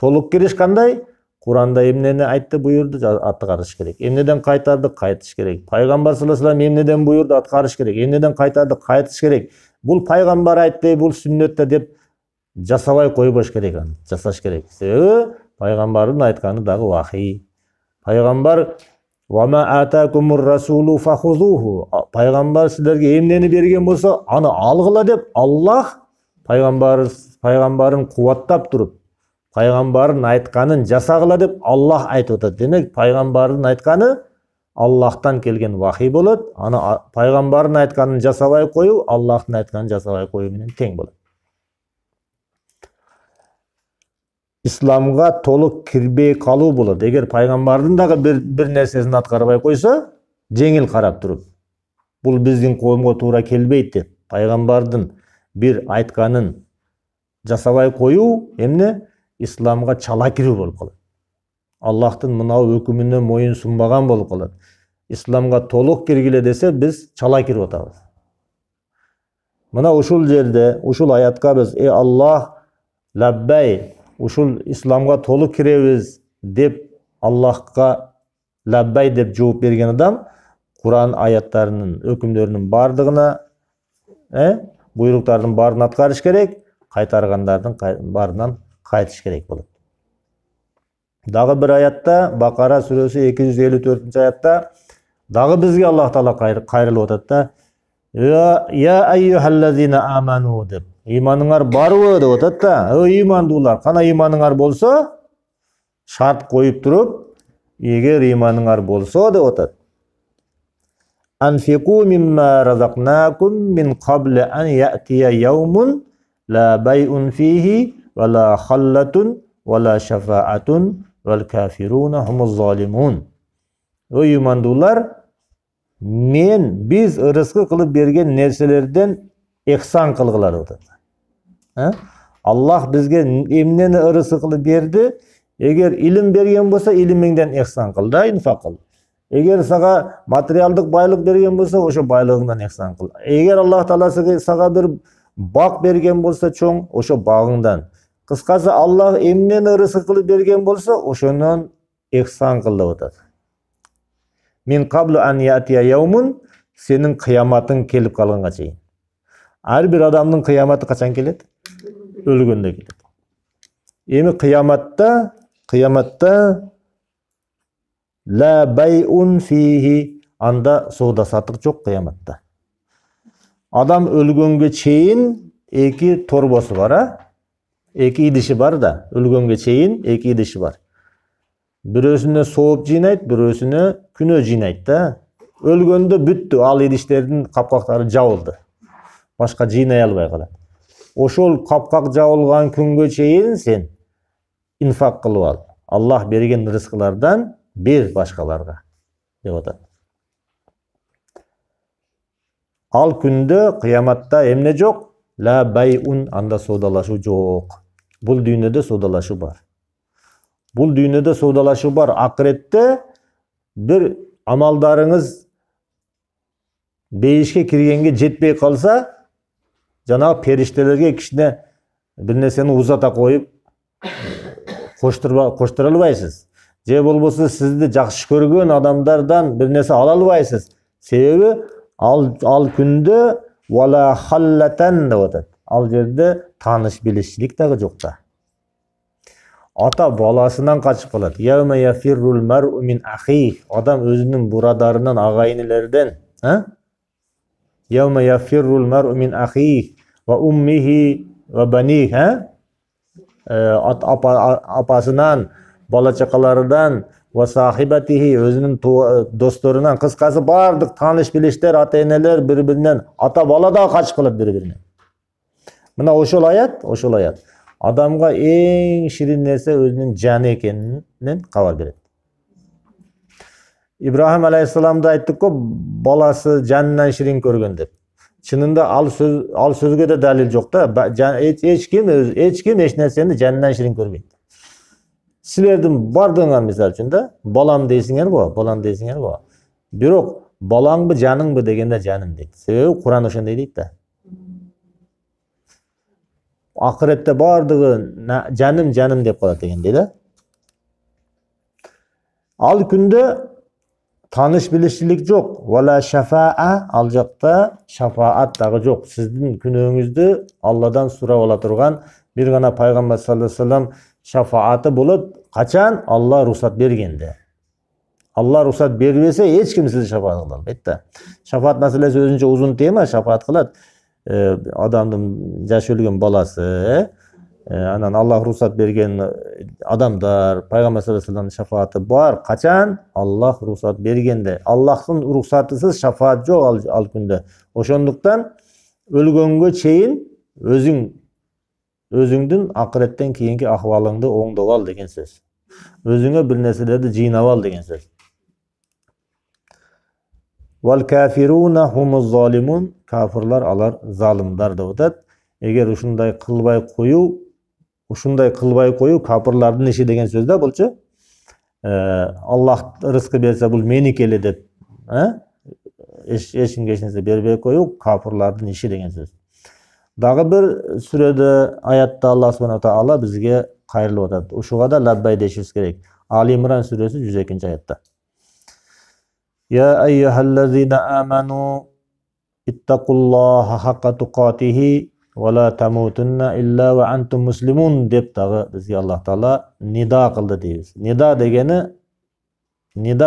Толық кириш кандай? Куранда эмнени айтты, буйурду, аткарыш керек. Эмнеден кайтарды, кайтыш керек. Пайгамбар саллаллаху алейхи вассалам эмнеден буйурду, аткарыш керек. Эмнеден кайтарды, кайтыш керек. Бул пайгамбар айтты, бул сүннөттө деп жасабай койбош керек, аны жасаш керек. Себеби пайгамбардын айтканы дагы вахий. Пайгамбар вама атакумур расулу фахузуху. Пайгамбар силерге эмнени берген болсо, аны алгыла деп Аллах пайгамбарын кубаттап туруп, пайгамбардын айтканын жасагыла деп Аллах айтып атат. Демек, пайгамбардын айтканы Аллахтан келген вахий болот. Аны пайгамбардын айтканын жасабай коюу Аллахтын айтканын жасабай коюу менен тең болот. Исламга толук кирбей калуу болот. Эгер пайгамбардын дагы бир нерсесин аткарбай койсо, жеңил карап туруп, бул биздин коомго туура келбейт деп, пайгамбардын бир айтканын жасабай коюу эмне? Исламга чала кирүү болуп калат. Аллахтын мынау өкүмүнө моюн сунбаган болуп калат. Исламга толук киргиле десе, биз чала кирип атабыз. Мына ушул жерде, ушул аятка биз Аллах лаббай, ушул исламга толук киребиз деп Аллахка лаббай деп жооп берген адам Куран аяттарынын өкүмдөрүнүн бардыгына, буйруктардын баарын аткарыш керек, кайтаргандардын баарынан кайтыш керек болот. Дагы бир аятта, Бакара сүрөсү 254-аятта дагы бизге Аллах Таала кайрылып атат да: "Я айюхаллазина аману" деп, иманыңар барбы деп атат да. Имандуулар, кана иманыңар болсо, шарт коюп туруп, эгер иманыңар болсо деп атат. Анфику мимма разакнакум мин кабли ан я'тия яумун ла бай'ун фихи ва ла халлатун ва ла шафаатун вал кафируна хумуз залимун. Имандуулар, biz ырыскы кылып берген нерселерден ихсан кылгылар атат. Аллах бизге эмнени ырыскы кылып берди? Эгер илим берген болсо, илимиңден ихсан кыл да, инфак кыл. Эгер сага материалдык байлык берген болсо, ошо байлыгыңдан ихсан кыл. Эгер Аллах Таала сага бир бак берген болсо, чоң, ошо багыңдан. Кыскасы, Аллах эмнени ырыскы кылып берген болсо, ошонун ихсан кыл деп атат. Мин каблу ан я'тия яумун, сенин кыяматың келип калганга чейин. Ар бир адамдын кыяматы качан келет? Өлгөндө келет. Эми кыяматта ла бай'ун фихи, анда соода сатык жок кыяматта. Адам өлгөнгө чейин эки торбосу бар, эки идиши бар да, өлгөнгө чейин эки идиши бар. Бирөөсүнө сооп жыйнайт, бирөөсүнө күнөө жыйнайт да. Өлгөндө бүттү, ал идиштердин капкактары жабылды. Башка жыйнай албай калат. Ошол капкак жабылган күнгө чейин сен инфак кылып ал. Аллах берген рызкылардан бер башкаларга деп атат. Ал күндө, кыяматта эмне жок? Ла бай'ун, анда соодалашуу жок. Бул дүйнөдө соодалашуу бар. Бул дүйнөдө соодалашуу бар. Акыретте бир амалдарыңыз бейишке киргенге жетпей калса, жанагы периштелерге кичине бир нерсени узата коюп коштура албайсыз. Же болбосо сизди жакшы көргөн адамдардан бир нерсе ала албайсыз. Себеби ал күндө вала халлатан деп атат. Ал жерде тааныш билишчилик дагы жок да. Ата баласынан качып калат. Яума яфиррул мар'у мин ахи. Адам өзүнүн бурадарынан, агайынелерден, Яума яфиррул мар'у мин ахи ва уммихи ва баних, апасынан, бала чакаларынан, ва сахибатихи, өзүнүн досторунан, кыскасы бардык тааныш билиштер, ата-энелер бири-биринен, ата бала да качып калат бири-биринен. Мына ошол аят. Адамга эң ширин нерсе өзүнүн жаны экенинен кабар берет. Ибрахим алейхиссаламды айттык го, баласы жанынан ширин көргөн деп. Чынында ал сөзгө да далил жок да. Эч ким эч нерсени жанынан ширин көрбөйт. Силердин бардыгыңар мисалы үчүн да, балам дейсиңер го. Бирок балаңбы, жаныңбы дегенде жаным дейт. Себеби Куран ошондой дейт да. Akıretте bardығы canım деп қалады дегендей да. Ал күндө таныш билишчилик жок. Вала шафаа, ал жакта шафаат дагы жок. Сиздин күнөөңүздү Алладан сурап ала турган бир гана пайгамбар саллаллаху алейхи вассалам шафааты болот. Качан? Алла рухсат бергенде. Алла рухсат бербесе эч ким сизди шафаат кыла албайт да. Шафаат маселеси өзүнчө узун тема. Шафаат кылат адамдын жаш өлгөн баласы, анан Аллах рухсат берген адамдар, пайгамбар саллаллаху алейхи вассаламдын шафааты бар. Качан? Аллах рухсат бергенде. Аллахтын рухсатысыз шафаат жок ал күндө. Ошондуктан өлгөнгө чейин өзүңдүн акыреттен кийинки акыбалыңды оңдоп ал деген сөз. Өзүңө бир нерселерди жыйнап ал деген сөз. Вал кафируна хумуз залимун, кафирлар алар залымдар деп атат. Эгер ушундай кылбай коюу кафирлардын иши деген сөз да булчу. Аллах рызкы берсе бул меники эле деп, эч кимге эч нерсе бербей коюу кафирлардын иши деген сөз. Дагы бир сүрөдө аятта Аллах субханаху таала бизге кайрылып атат. Ушуга да лаббай дешибиз керек. Али Имран сүрөсү 102-аятта. Я айюхаллазина аману иттакуллаха хакка туқатихи ва ла тамутунна илля ва антум муслимун деп дагы бизге Аллах таала нида кылды дейбиз. Нида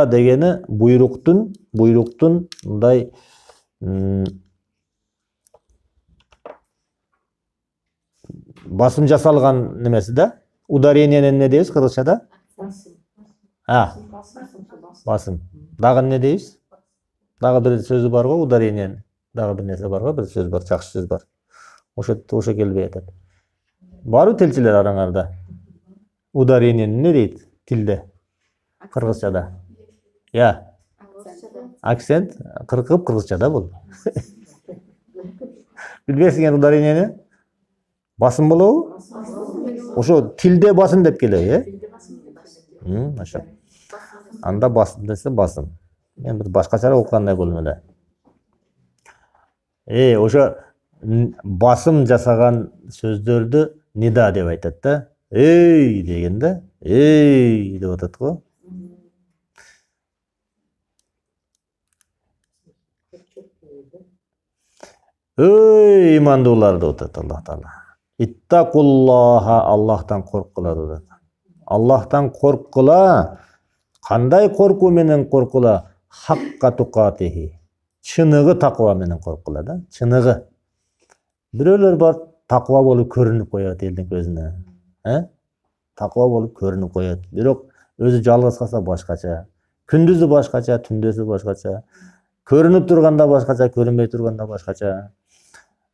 дегени буйруктун мындай басым жасалган немеси да. Ударениени эмне дейбиз кыргызчада? Басым. Дагы эмне дейбиз? Дагы бир сөзү бар го, ударениени. Дагы бир нерсе бар го, бир сөз бар, жакшы сөз бар. Ошо келбей атат. Барбы тилчилер араңарда? Ударениени эмне дейт тилде? Кыргызчада. Я. Акцент кыргызчада бул. Билбейсиңер ударениени? Басым болобу? Ошо тилде басым деп келеби, Ошо. Анда басым десе басым. Мен бир башкача окугандай болдум эле. Ошо басым жасаган сөздөрдү нида деп айтат да. Эй дегенде, эй деп атат го. Эй имандуулар деп атат Аллах таала. Иттакуллаха, Аллахтан корккула деп. Аллахтан корккула. Кандай коркуу менен коркула? Хакка туқатихи. Чыныгы таква менен коркула да. Чыныгы. Бирөөлөр бар, таква болуп көрүнүп коет элдин көзүнө. Таква болуп көрүнүп коет. Бирок өзү жалгыз калса башкача. Күндүзү башкача, түндөсү башкача. Көрүнүп турганда башкача, көрүнбөй турганда башкача.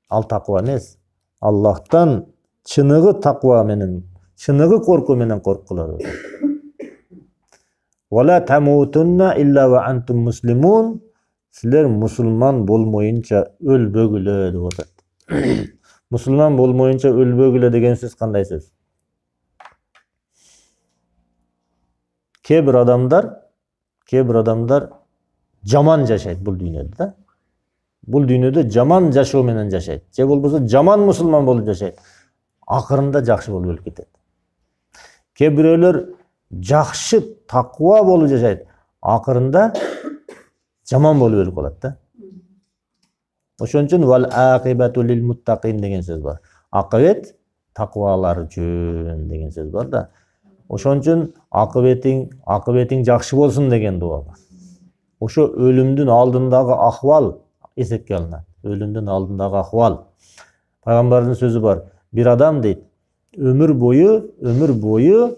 Ал таква эмес. Аллахтан чыныгы таква менен, чыныгы коркуу менен корккула. Вала тамутунна илля ва антум муслимун. Силер мусулман болмоюнча өлбөгүлө деп атат. Мусулман болмоюнча өлбөгүлө деген сөз кандай сөз? Кээ бир адамдар жаман жашайт бул дүйнөдө да. Бул дүйнөдө жаман жашоо менен жашайт. Же болбосо жаман мусулман болуп жашайт. Акырында жакшы болуп өлүп кетет. Кээ бирөөлөр жакшы таква болуп жашайт. Акырында жаман болуп өлүп калат да. Ошон үчүн вал акибату лил муттакин деген сөз бар. Акыбет таквалар үчүн деген сөз бар да. Ошон үчүн акыбетиң жакшы болсун деген дуа бар. Ошо өлүмдүн алдындагы акыбал эсепке алынат. Өлүмдүн алдындагы акыбал. Пайгамбардын сөзү бар. Бир адам дейт, өмүр бою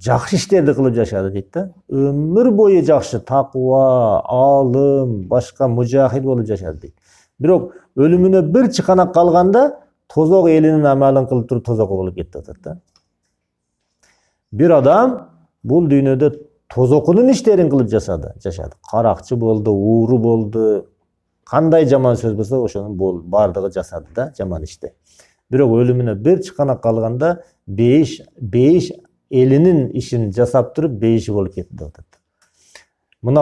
жакшы иштерди кылып жашады дейт да. Өмүр бою жакшы таква, алым, башка мужахид болуп жашады дейт. Бирок өлүмүнө бир чыканак калганда тозок элинин амалын кылып туруп тозок болуп кетти атат да. Бир адам бул дүйнөдө тозокунун иштерин кылып жашады. Каракчы болду, ууру болду. Кандай жаман сөз болсо ошонун бардыгы жасады да, жаман ишти. Бирок өлүмүнө бир чыканак калганда бейиш элинин ишин жасап туруп бейиши болуп кетти деп атат. Мына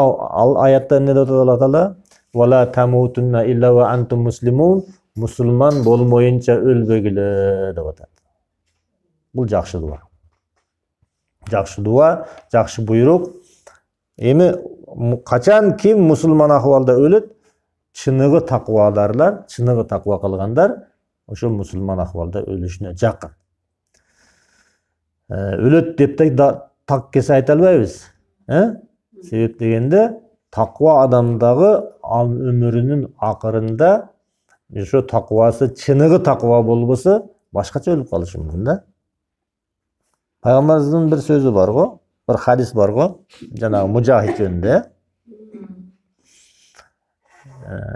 аятта эмне деп атат Алла Таала? Вала тамутунна илля ва антум муслимун. musulman bolmoyunça ölbegile деп атат. Бул жакшы дуа. Жакшы дуа, жакшы буйрук. Эми качан ким мусулман акыбалда өлөт? Чыныгы таквадарлар, чыныгы таква кылгандар ошол мусулман акыбалда өлүшүнө жакын. Өлөт деп так кесе айта албайбыз. Себеп дегенде таква адамдагы өмүрүнүн акырында ошо таквасы чыныгы таква болбосо башкача өлүп калышы мүмкүн да. Пайгамбарыбыздын бир сөзү бар го, bir hadis бар го, жанагы мужахид жөнүндө.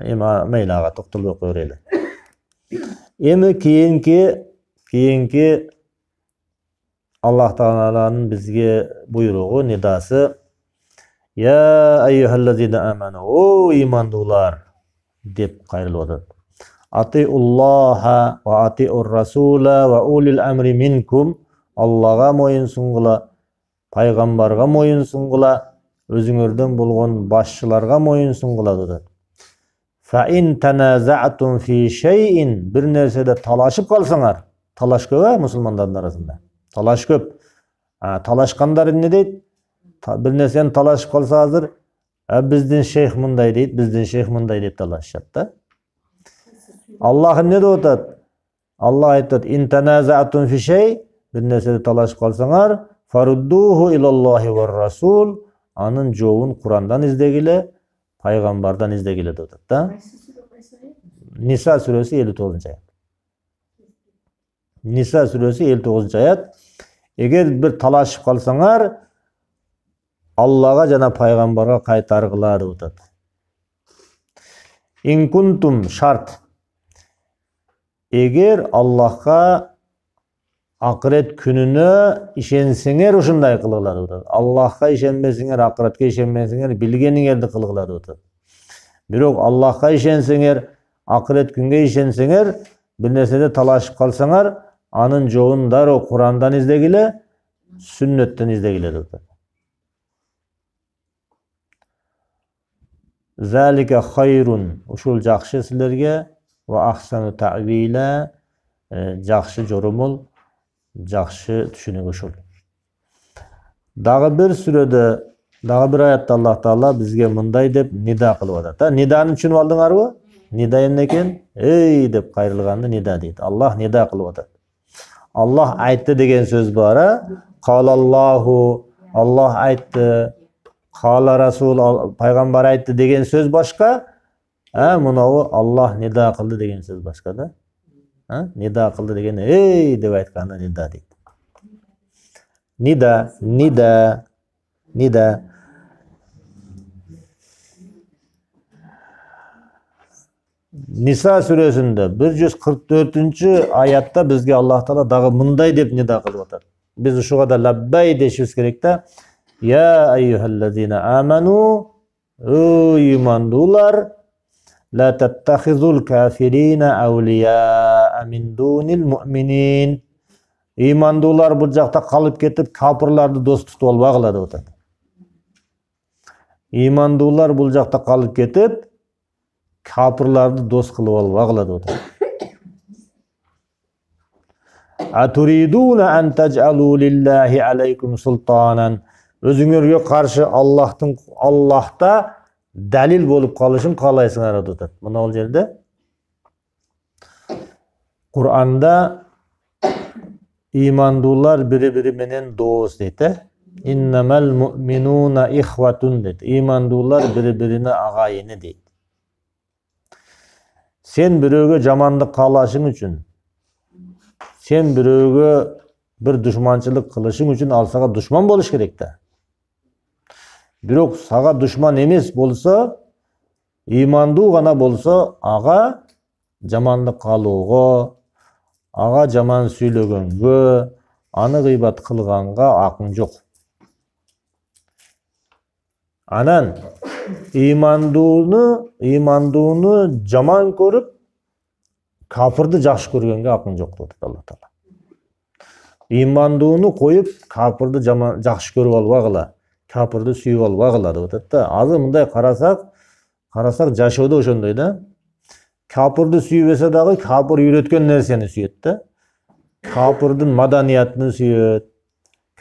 Эми мейли ага токтолбой кое берели. Эми кийинки Аллах Тааланын бизге буйругу, нидасы: "Я айюхаллазина аману, о имандуулар" деп кайрылып атат. Атиуллаха ва атиур расула ва улил амри минкум. Аллага моюн сунгула, пайгамбарга моюн сунгула, өзүңөрдөн болгон башчыларга моюн сунгула деп. Fa in tanaza'tum fi shay'in, bir nersede talaşıp kalsaňar, talaş köp musulmandardын arasında. Talaş köp. Talaşkanlar ne deyt? Bir nerseni talaşıp kalsa hazır, bizdin şeyh mınday deyt, bizdin şeyh mınday deyip talaşat da. Allah ne deyip atat? Allah aytat: "In tanaza'tum fi shay", bir nersede talaşıp kalsaňar, farudduhu ilallahi ve rasul, anın joğun Kur'an'dan izdegile, Peygamberden izdegile deyip atat da. Nisa suresi 59. ayet. Nisa suresi 59. ayet. Eger bir talaşıp kalsaňar, Allah'a jana Peygamberge kaytargıla deyip atat. In kuntum şart. Eger Allah'a ahiret gününe işenseňer uşunday kılgıla deyip atat. Allah'a işenmeseňer, ahiretke işenmeseňer, bilgeniňerdi kılgıla deyip atat. Birok Allah'a işenseňer, ahiret günge işenseňer, bir nersede talaşıp kalsaňar, anın joğun daroo Kur'an'dan izdegile, sünnetten izdegile deyip atat. Zalika hayrun, uşul jakşı sizlerge, ve ahsanu ta'vila, jakşı jorumul, jakşı düşünük uşul. Dağı bir sürede, dağı bir ayette Allah Taala bizge mınday dep nida kılıp atat. Nidanı düşünüp aldыңарбы? Nida emne eken? Ey dep kayrılganды nida deyt. Allah nida kılıp atat. Allah aytты деген söz bara. Qalallahu, Allah aytты. Qala Rasul, Peygamber aytты деген söz başka. Munavu Allah nida kıldı деген söz başka da. Nida kıldı деген ey dep aytkanda nida deyt. Nida. Nisa suresinde 144. ayatta bizge Allah Taala dağı mınday dep nida kılıp atat. Biz uşuga da labbay deşibiz kerek da. Ya eyyuhallazina amanu, o imandular, la tattakhizul kafirina awliya min dunil mu'minin. İmandular bu jakta kalıp ketip kapırlardı dost tutup albagıla dep atat. İmandular bu jakta kalıp ketip kapırlardı dost kılıp albagıla dep atat. Aturiduna an taj'alu lillahi aleykum sultanan. Özüňörge karşı Allah'ta dalil bolup kalışın kalaysıňar deyip atat. Muna ol jerde Kur'an'da imandular biri menen dost deyt. İnnemel mu'minuna ihwatun deyt. İmandular biri-birine agayını deyt. Sen biröge jamandyk kalaşyň üçin, sen biröge bir düşmançılık kılışın üçin al saga düşman boluş kerek da. Birok saga düşman emes bolsa, imanduu gana bolsa, aga jamandyk kalууга, aga jaman süylөгөнгө, аны gıybat kılganga akın jok. Anan imanduunu jaman görüp, kafirdi jakşı görgenge akın jok deyip Allah Taala. İmanduunu koyup kafirdi jakşı görüp albagıla, kafirdi sүйüp albagıla deyip atat da. Azı mınday karasak jaşoodо ошондой da. Kafirdi süybese dagы kafir үйrөткөн нерсени сүйөт да. Kafirдин маданиятын сүйөт,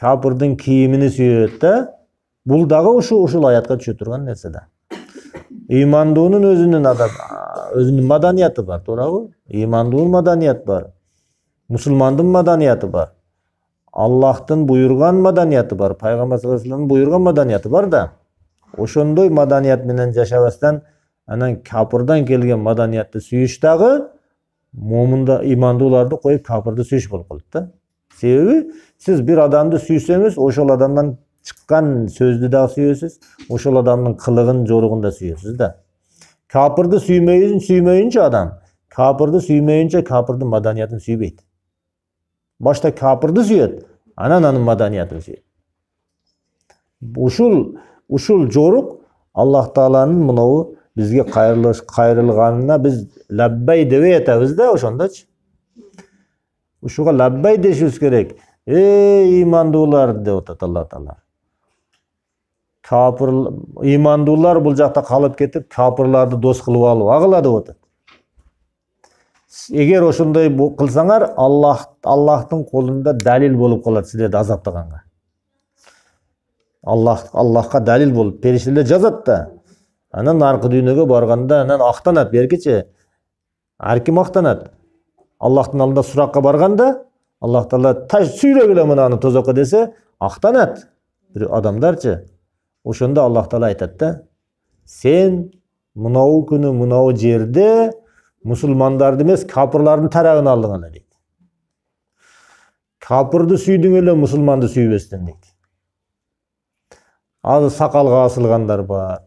kafirдин кийимини сүйөт да. Бул дагы ушул аятка түшө турган нерсе да. Имандуунун өзүнүн маданияты бар, туурабы? Имандуунун маданияты бар. Мусулмандын маданияты бар. Аллахтын буйрган маданияты бар. Пайгамбар саллаллаху алейхи вассаламдын буйрган маданияты бар да. Ошондой маданият менен жашабастан анан капырдан келген маданиятты сүйүш дагы момунда имандууларды коюп капырды сүйүш болуп калат да. Себеби сиз бир адамды сүйсөңүз, ошол адамдан чыккан сөздү дагы сүйөсүз, ошол адамдын кылыгын, жоругун да сүйөсүз да. Капырды сүймөйүнчө адам, капырды сүймөйүнчө капырдын маданиятын сүйбөйт. Башта капырды сүйөт, анан анын маданиятын сүйөт. Ушул жорук Аллах Тааланын мынау бизге кайрылганына биз лаббай дебей атабыз да, ошондочу. Ушуга лаббай дешибиз керек. Имандуулар деп атат Аллах Таала. Капыр имандуулар бул жакта калып кетип, капырларды дос кылып алып агыла деп атат. Эгер ошондой кылсаңар, Аллахтын колунда далил болуп калат силерди азаптаганга. Аллахка далил болуп, периштелер жазат да. Анан аркы дүйнөгө барганда анан актанат беркичи. Арким актанат. Аллахтын алдында суракка барганда, Аллах Таала таш сүйрөгүлө мынаны тозокко десе, актанат. Бир адамдарчы. Ошондо Аллах Таала айтат да, сен мынау күнү мынау жерде мусулмандарды эмес, капырлардын тарабын алдың эле дейт. Капырды сүйдүң эле, мусулманды сүйбөстөн дейт. Азыр сакалга асылгандар бар,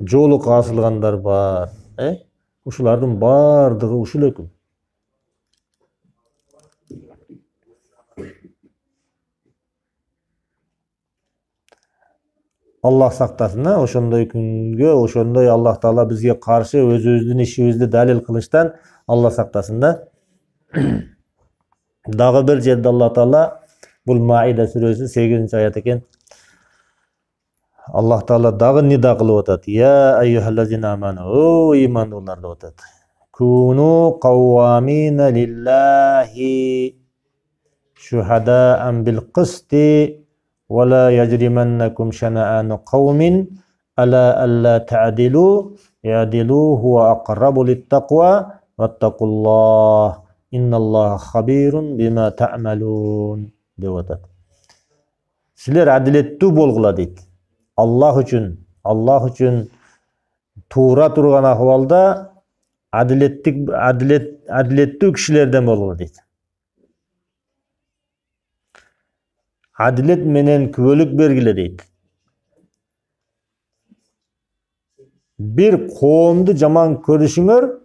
жолукка асылгандар бар, ушулардын бардыгы ушул өкүм. Аллах сактасын, ошондой күнгө, ошондой Аллах Таала бизге каршы өзүбүздүн ишибизди далил кылыштан Аллах сактасын да. Дагы бир жерде Аллах Таала бул Маида сүрөсү 8-аят экен. Аллах Таала дагы нида кылып атат. Я айюхаллазина аману, о имандуулар деп атат. Куну каввамина лиллахи шухадаан бил кысти ولا يجرمنكم شنآن قوم ألا ألا تعدلوا اعدلوا هو أقرب للتقوى واتقوا الله إن الله خبير بما تعملون деп атат. Силер адилеттүү болгула дейт. Аллах үчүн туура турган акыбалда адилеттүү кишилерден болгула дейт. Адилет менен күбөлүк бергиле дейт. Бир коомду жаман көрүшүңөр,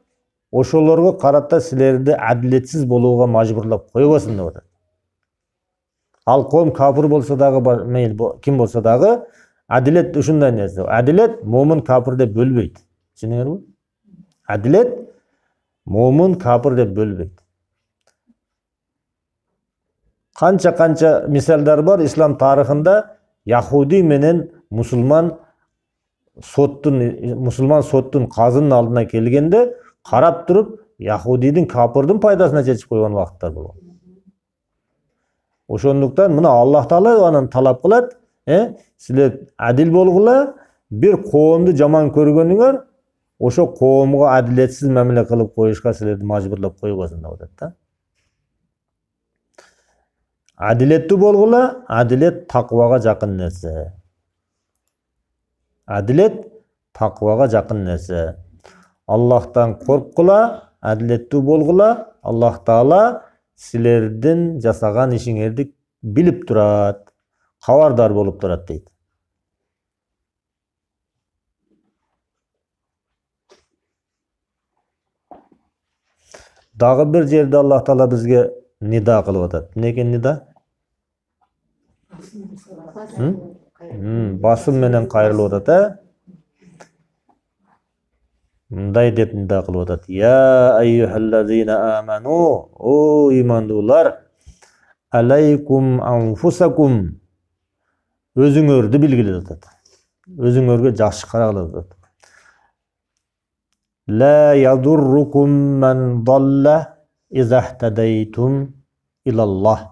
ошолорго карата силерди адилетсиз болууга мажбурлап койбосун деп атат. Ал коом капыр болсо дагы, мейли ким болсо дагы, адилет ушундай нерсе. Адилет момун капыр деп бөлбөйт. Түшүнүңөрбү? Адилет момун капыр деп бөлбөйт. Канча мисалдар бар ислам тарыхында. Яхуди менен мусулман соттун казынын алдына келгенде карап туруп, Яхудидин капырдын пайдасына чечип койгон убакыттар болгон. Ошондуктан мына Аллах Таала анан талап кылат, силер адил болгула, бир коомду жаман көргөнүңөр, ошо коомго адилетсиз мамиле кылып коюшка силерди мажбурлап койбосун деп атат да. Адилеттүү болгула, адилет таквага жакын нерсе. Адилет таквага жакын нерсе. Аллахтан корккула, адилеттүү болгула, Аллах Таала силердин жасаган ишиңерди билип турат, кабардар болуп турат дейт. Дагы бир жерде Аллах Таала бизге нида кылып атат. Эмне экен нида? Басым менен кайрылып атат, мындай деп нида кылып атат. Я айюхаллазина аману, о имандуулар, алейкум анфусакум, өзүңөрдү билгиле деп атат. Өзүңөргө жакшы карагыла деп атат. La yadurrukum men dalla izahtadaytum ilallah.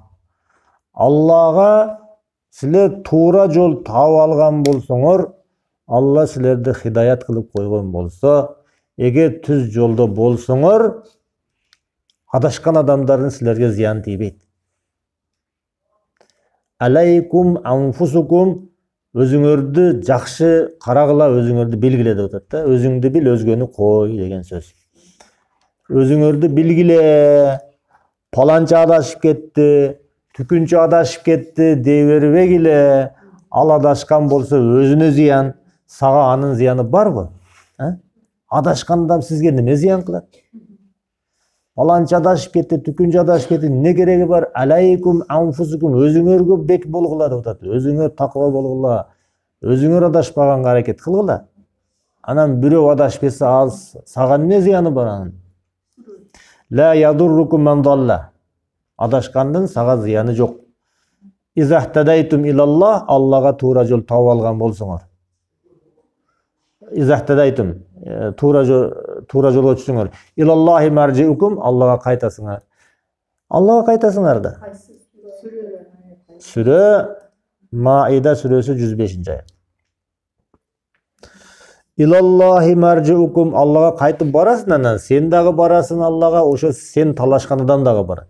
Allah'a sizler tuğra jol taap algan bolsoңор, Allah sizlerdi hidayat kılıp koygan bolsa, eger түз жолдо болсоңор, адашкан адамдардын силерге зыяны тийбейт. Алейкум анфусукум, өзүңөрдү жакшы карагыла, өзүңөрдү билгиле деп атат да. Өзүңдү бил, өзгөнү кой деген сөз. Өзүңөрдү билгиле, паланча адашып кетти, түкүнчү адашып кетти дей бербегиле. Ал адашкан болсо өзүнө зыян, сага анын зыяны барбы? Адашкан адам сизге неме зыян кылат? Паланча адашып кетти, түкүнчү адашып кетти, не кереги бар? Алейкум анфусукум, өзүңөргө бек болгула деп атат. Өзүңөр такыба болгула, өзүңөр адашпаганга аракет кылгыла. Анан бирөө адашып кетсе, ал сага эмне зыяны бар анын? Ла ядуррукум ман далла. Адашкандын сага зыяны жок. Изахтадайтум илаллах, Аллага туура жол таап алган болсоңор. Изахтадайтум, туура жолго түшсөңөр. Илаллахи маржиукум, Аллага кайтасыңар. Аллага кайтасыңар да. Сүрө Маида сүрөсү 105-нчи аят. Илаллахи маржиукум, Аллага кайтып барасың, анан сен дагы барасың Аллага, ошо сен талашкан адам дагы барат.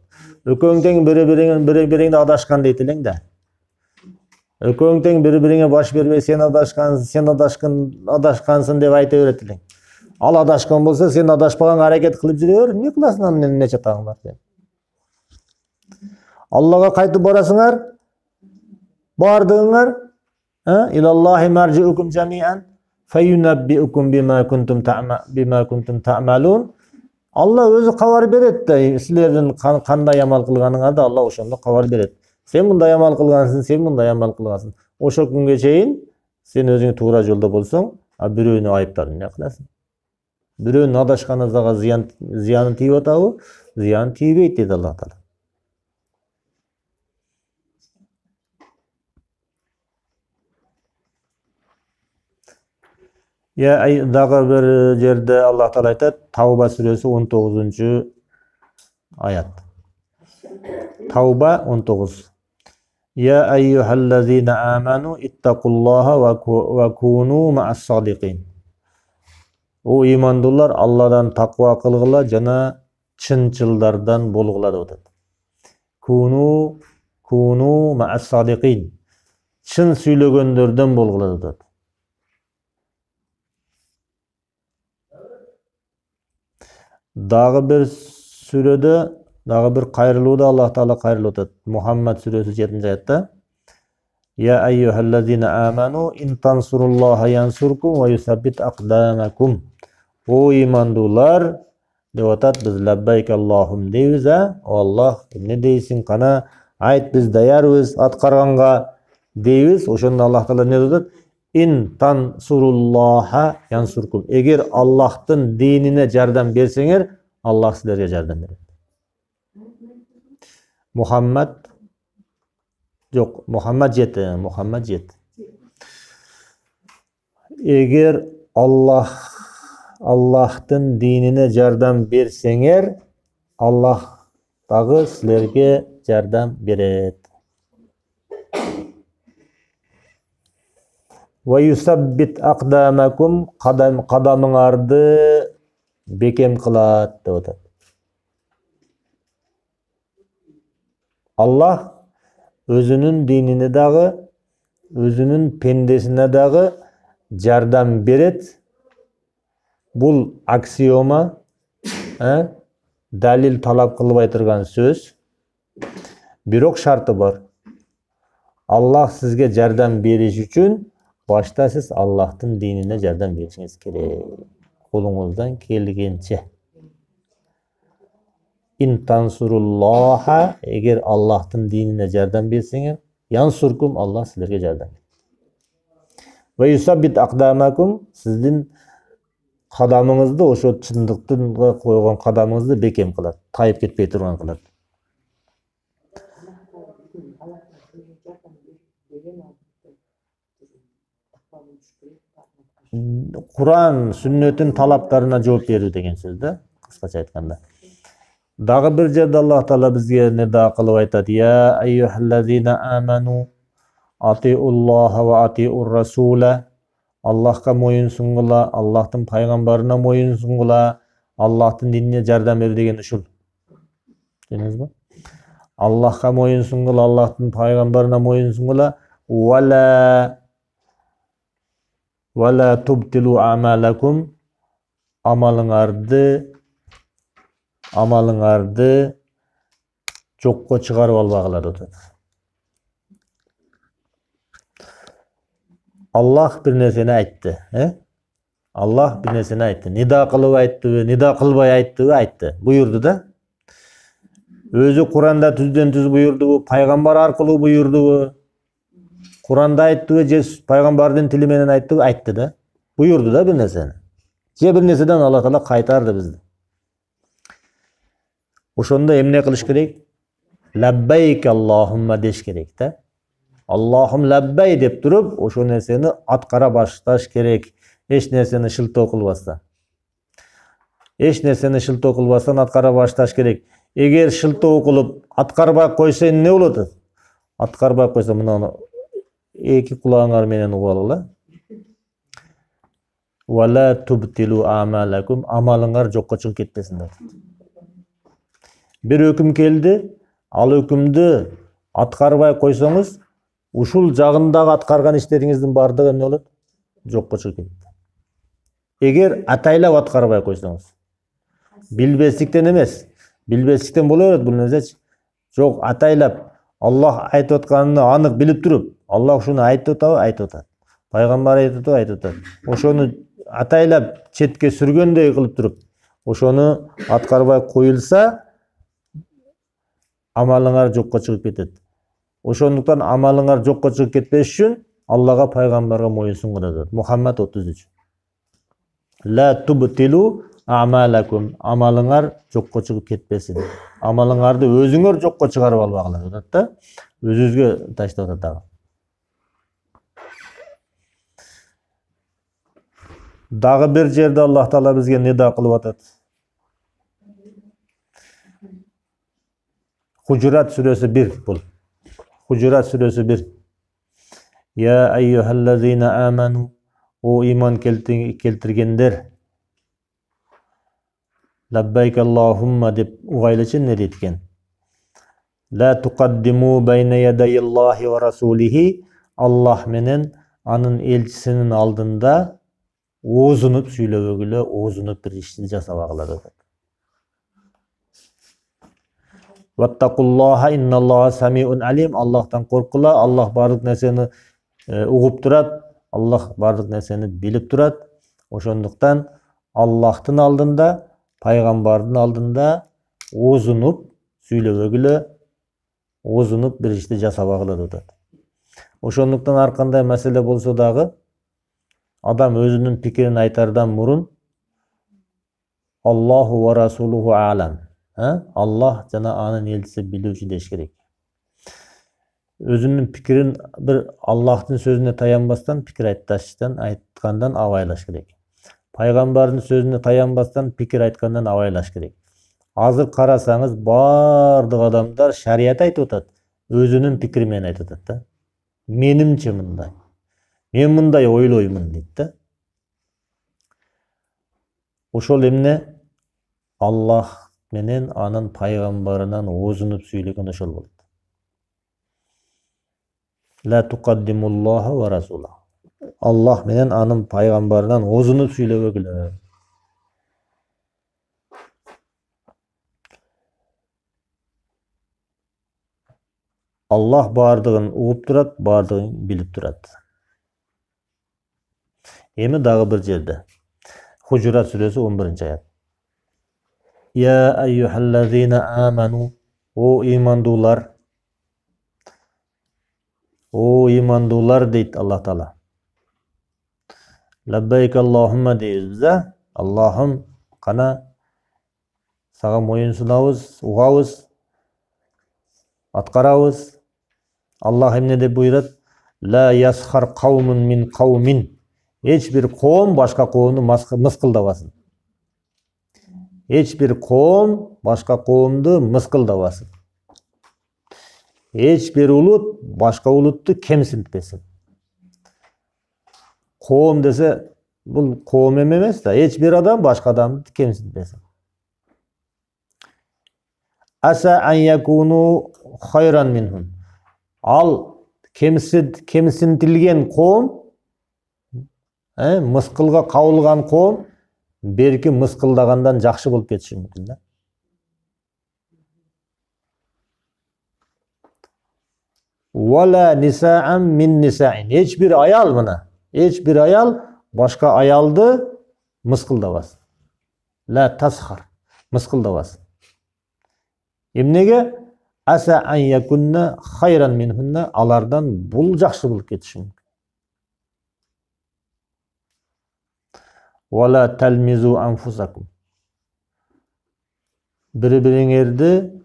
Өкөөң тең бири-бириңди адашкан дейт элең да. Өкөөң тең бири-бириңе баш бербей, сен адашкансың деп айта берет элең. Ал адашкан болсо, сен адашпаганга аракет кылып жүре бер, эмне кыласың анын эмне чатагың бар сен. Аллага кайтып барасыңар, бардыңар, илаллахи маржиукум жамиан, фаюнаббиукум бима кунтум та'малун. Алла өзү кабар берет да, силердин кандай амал кылганыңарды Алла ошондо кабар берет. Сен мындай амал кылгансың, сен мындай амал кылгансың. Ошо күнгө чейин сен өзүң туура жолдо болсоң, а бирөөнү айыптап эмне кыласың? Бирөөнүн адашканы сага зыяны тийип атабы? Зыян тийбейт дейт Аллах Таала. Дагы бир жерде Аллах Таала айтат, Тауба сүрөсү 19-чу аят. Тауба 19. Я айюхаллазина аману иттакуллаха ва куну ма'ас-садиқин. О имандуулар, Алладан таква кылгыла жана чынчылдардан болгула деп атат. Куну ма'ас-садиқин. Чын сүйлөгөндөрдөн болгула деп атат. Дагы бир сүрөдө, дагы бир кайрылууда Аллах Таала кайрылып атат. Мухаммад сүрөсү 7-нчи аятта. Я айюхаллазина аману ин тансуруллаха янсуркум ва юсаббит акдамакум. О имандуулар деп атат, биз лаббайк Аллахум дейбиз, о Аллах, эмне дейсиң, кана айт, биз даярбыз аткарганга дейбиз. Ошондо Аллах Таала эмне деп атат? Ин тансуруллаха янсуркум. Эгер Аллахтын динине жардам берсеңер, Аллах силерге жардам берет. Мухаммад 7. Эгер Аллахтын динине жардам берсеңер, Аллах дагы силерге жардам берет. Ва юсаббит акдамакум, кадамыңарды бекем кылат деп атат. Аллах өзүнүн динине дагы, өзүнүн пендесине дагы жардам берет. Бул аксиома, далил талап кылбай турган сөз. Бирок шарты бар. Аллах сизге жардам бериш үчүн башта сиз Аллахтын динине жардам беришиңиз керек. Колуңуздан келгенче. Ин тансуруллаха, эгер Аллахтын динине жардам берсеңер, янсуркум, Аллах силерге жардам берет. Ва юсаббит акдамакум, сиздин кадамыңызды, ошо чындыктын койгон кадамыңызды бекем кылат, тайып кетпей турган кылат. Kur'an, sünnetin talaplarına cevap беру деген сөз да, кыскача айтканда. Дагы бир жерде Аллах Таала бизге нида кылып айтат: "Я айюхаллазина аману атиуллаха ва атиур расула". Аллахка моюн сунгула, Аллахтын пайгамбарына моюн сунгула, Аллахтын динине жардам бер деген ушул. Деңизби? Аллахка моюн сунгула, Аллахтын пайгамбарына моюн сунгула, вала тубтилу амалакум, амалыңарды жокко чыгарып албагыла деп. Аллах бир нерсени айтты, Аллах бир нерсени айтты. Нида кылып айттыбы, нида кылбай айттыбы, айтты. Буйурду да. Өзү Куранда түздөн түз буйурдубу, пайгамбар аркылуу буйурдубу? Куранда айттыбы, же пайгамбардын тили менен айттыбы? Айтты да. Буйурду да бир нерсени. Же бир нерседен Аллах Таала кайтарды бизди. Ошондо эмне кылыш керек? Лаббайк Аллахумма деш керек да. Аллахум лаббай деп туруп, ошо нерсени аткара башташ керек. Эч нерсени шылтоо кылбастан. Эч нерсени шылтоо кылбастан аткара башташ керек. Эгер шылтоо кылып аткарбай койсо эмне болот? Аткарбай койсо мына эки кулагыңар менен угуп алгыла. Вала тубтилу амалакум, амалыңар жокко чыгып кетпесин деп. Бир өкүм келди, ал өкүмдү аткарбай койсоңуз, ушул жагындагы аткарган иштериңиздин бардыгы эмне болот? Жокко чыгып кетет. Эгер атайлап аткарбай койсоңуз, билбестиктен эмес, билбестиктен боло берет бул нерсечи. Жок, атайлап Аллах айтып атканын анык билип туруп, Аллах ушуну айтып атат. Пайгамбар айтып атат. Ошону атайлап четке сүргөндөй кылып туруп, ошону аткарбай коюлса, амалыңар жокко чыгып кетет. Ошондуктан амалыңар жокко чыгып кетпеш үчүн Аллага, пайгамбарга моюн сунгула дейт. Мухаммад 33. Ла тубтилу амалакум, амалыңар жокко чыгып кетпесин. Амалыңарды өзүңөр жокко чыгарып албагыла дейт да. Өзүңүзгө таштап атат дагы. Дагы бир жерде Аллах Таала бизге нида кылып атат. Хужурат сүрөсү 1 бул. Хужурат сүрөсү 1. Я айюхаллазина аману, о иман келтиргендер. Лаббайк Аллахумма деп угайлычын не дейткен? Ла туқаддиму байна ядай Аллахи ва расулихи, Аллах менен анын элчисинин алдында оозунуп сүйлөбөгүлө, оозунуп бир ишти жасабагыла деп. Ваттакуллаха инналлаха самиун алим, Аллахтан коркула, Аллах бардык нерсени угуп турат, Аллах бардык нерсени билип турат. Ошондуктан Аллахтын алдында, пайгамбардын алдында оозунуп сүйлөбөгүлө, оозунуп бир ишти жасабагыла деп. Ошондуктан ар кандай маселе болсо дагы адам өзүнүн пикирин айтардан мурун Аллаху ва расулуху алам, Аллах жана анын элчиси билүүчү деш керек. Өзүнүн пикирин бир Аллахтын сөзүнө таянбастан пикир айткандан абайлаш керек. Пайгамбардын сөзүнө таянбастан пикир айткандан абайлаш керек. Азыр карасаңыз, бардык адамдар шарият айтып атат, өзүнүн пикири менен айтып атат да. Менимче мындай. Мен мындай ойлоймун дейт да. Ошол эмне? Аллах менен анын пайгамбарынан оозунуп сүйлөгөн ошол болот. Ла туқаддимуллаха ва расула. Аллах менен анын пайгамбарынан оозунуп сүйлөбөгүлө. Аллах бардыгын угуп турат, бардыгын билип турат. Эми дагы бир жерде. Хужурат сүрөсү 11-аят. Я айюхаллазина аману, о имандуулар. О имандуулар дейт Аллах Таала. Лаббайк Аллахумма дейбиз да. Аллахым, кана сага моюн сунабыз, угабыз, аткарабыз. Аллах эмне деп буйрат? Ла ясхар каумун мин каумин. Hiç bir kavim başka kavimni mıskıldabasın. Hiç bir kavim başka kavimni mıskıldabasın. Hiç bir ulut başka uluttu kemsintmesin. Kavim dese bu kavim emas da hiç bir adam başka adamı kemsintmesin. Asa an yakunu hayran minhum. Al kemsintilgen kavim, mıskılga kavılgan kavim berki mıskıldagandan жақсы болып кетиши мүмкүн да. Wala nisa'an min nisa'in. Hiçbir ayal buna. Hiçbir ayal başka ayaldı mıskıldabasın. La tashar. Mıskıldabasın. Emnege asa an yakunna hayran minhunna, alardan bul жақсы болып кетиши мүмкүн. Wala talmizu anfusakum. Bir-biriңерди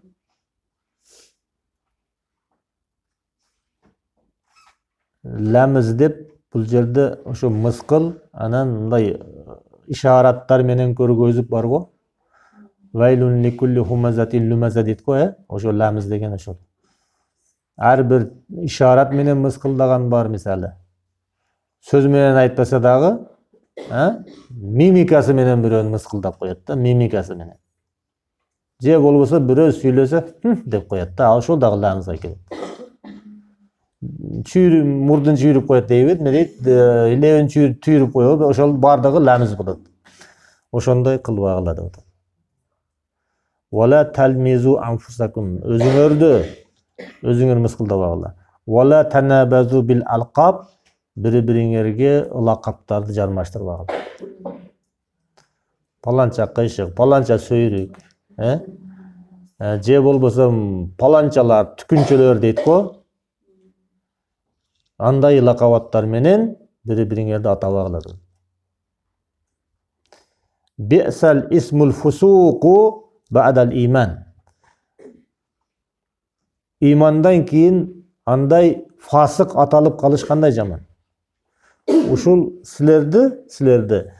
lamiz deb бұл жерде ошо мыскыл анан мындай ишараттар менен көргөзүп бар го. Вайлун ликулли хумазатин лумаза дейт го, ошо ламиз деген ошол. Ар бир ишарат менен мыскылдаган бар мисалы. Сөз менен айтпаса дагы, мимикасы менен бирөөнү мыскылдап коет да, мимикасы менен. Же болбосо бирөө сүйлөсө деп коет да, ошол дагы ламизге кирет. Мурдун чүйрүп коет дейбит, эмне дейт, лебин түйрүп коет, ошол бардыгы ламиз болот. Ошондой кылбагыла деп атат. Wala talmizu anfusakum. Өзүңөр мыскылдабагыла. Wala tanabazu bil alqab. Бири-бириңерге лакаптарды жармаштырбагыла. Паланча кыйшык, паланча сөйрүк, же болбосо паланчалар, түкүнчөлөр дейт го. Андай лакабаттар менен бири-бириңерди атабагыла. Би'сал исмул фусуqu ba'dal iman. İmandan keyin андай fasık аталып калыш кандай жаман. Ушул силерди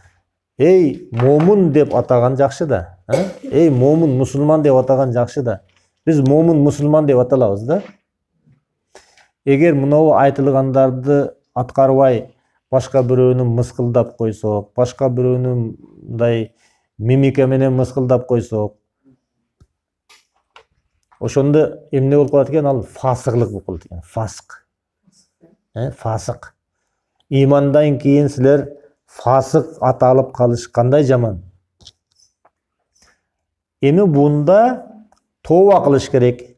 ey момун деп атаган жакшы да, ey момун мусулман деп атаган жакшы да. Биз момун мусулман деп аталабыз да. Эгер мынау айтылгандарды аткарбай башка бирөөнү мыскылдап койсок, башка бирөөнү мындай мимика менен мыскылдап койсок, ошондо эмне болуп калат экен? Ал фасыклык болуп калат экен. Фасык. İmandan keyin силер фасык аталып калыш кандай жаман. Эми бунда тооба кылыш керек.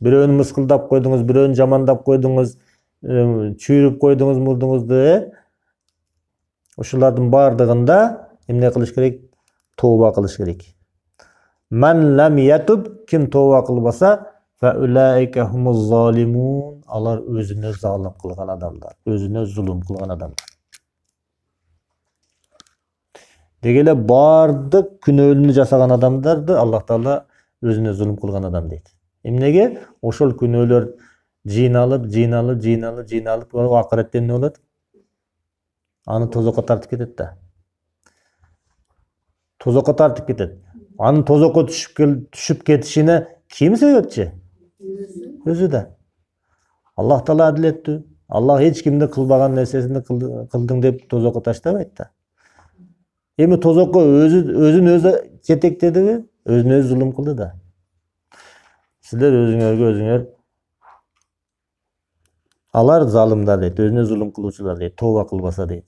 Бирөөнү мыскылдап койдуңуз, бирөөнү жамандап койдуңуз, чүйрүп койдуңуз мурдуңузду. Ошолордун бардыгында эмне кылыш керек? Тооба кылыш керек. Man lam yatub, kim tövbe kılmasa fe ulaika humuz zalimun, alar özüne zalim kılgan adamlar, özüne zulüm kılgan adamlar. Degele bardık günöөлünü jasagan adamlardı Allah Taala özüne zulüm kılgan adam deydi. Emnege oşol günöөлөр жыйналып акырette эмне болот? Аны тозокко тартып кетет да. Tozokka tartıp кетет. Анын тозокко түшүп кетишине ким себепчи? Өзү да. Аллах Таала адилеттүү. Аллах эч кимди кылбаган нерсесин кылдың деп тозокко таштабайт да. Эми тозокко өзүн өзү жетектедиби? Өзүнө өзү зулум кылды да. Силер өзүңөр алар залымдар дейт, өзүнө зулум кылуучулар дейт, тооба кылбаса дейт.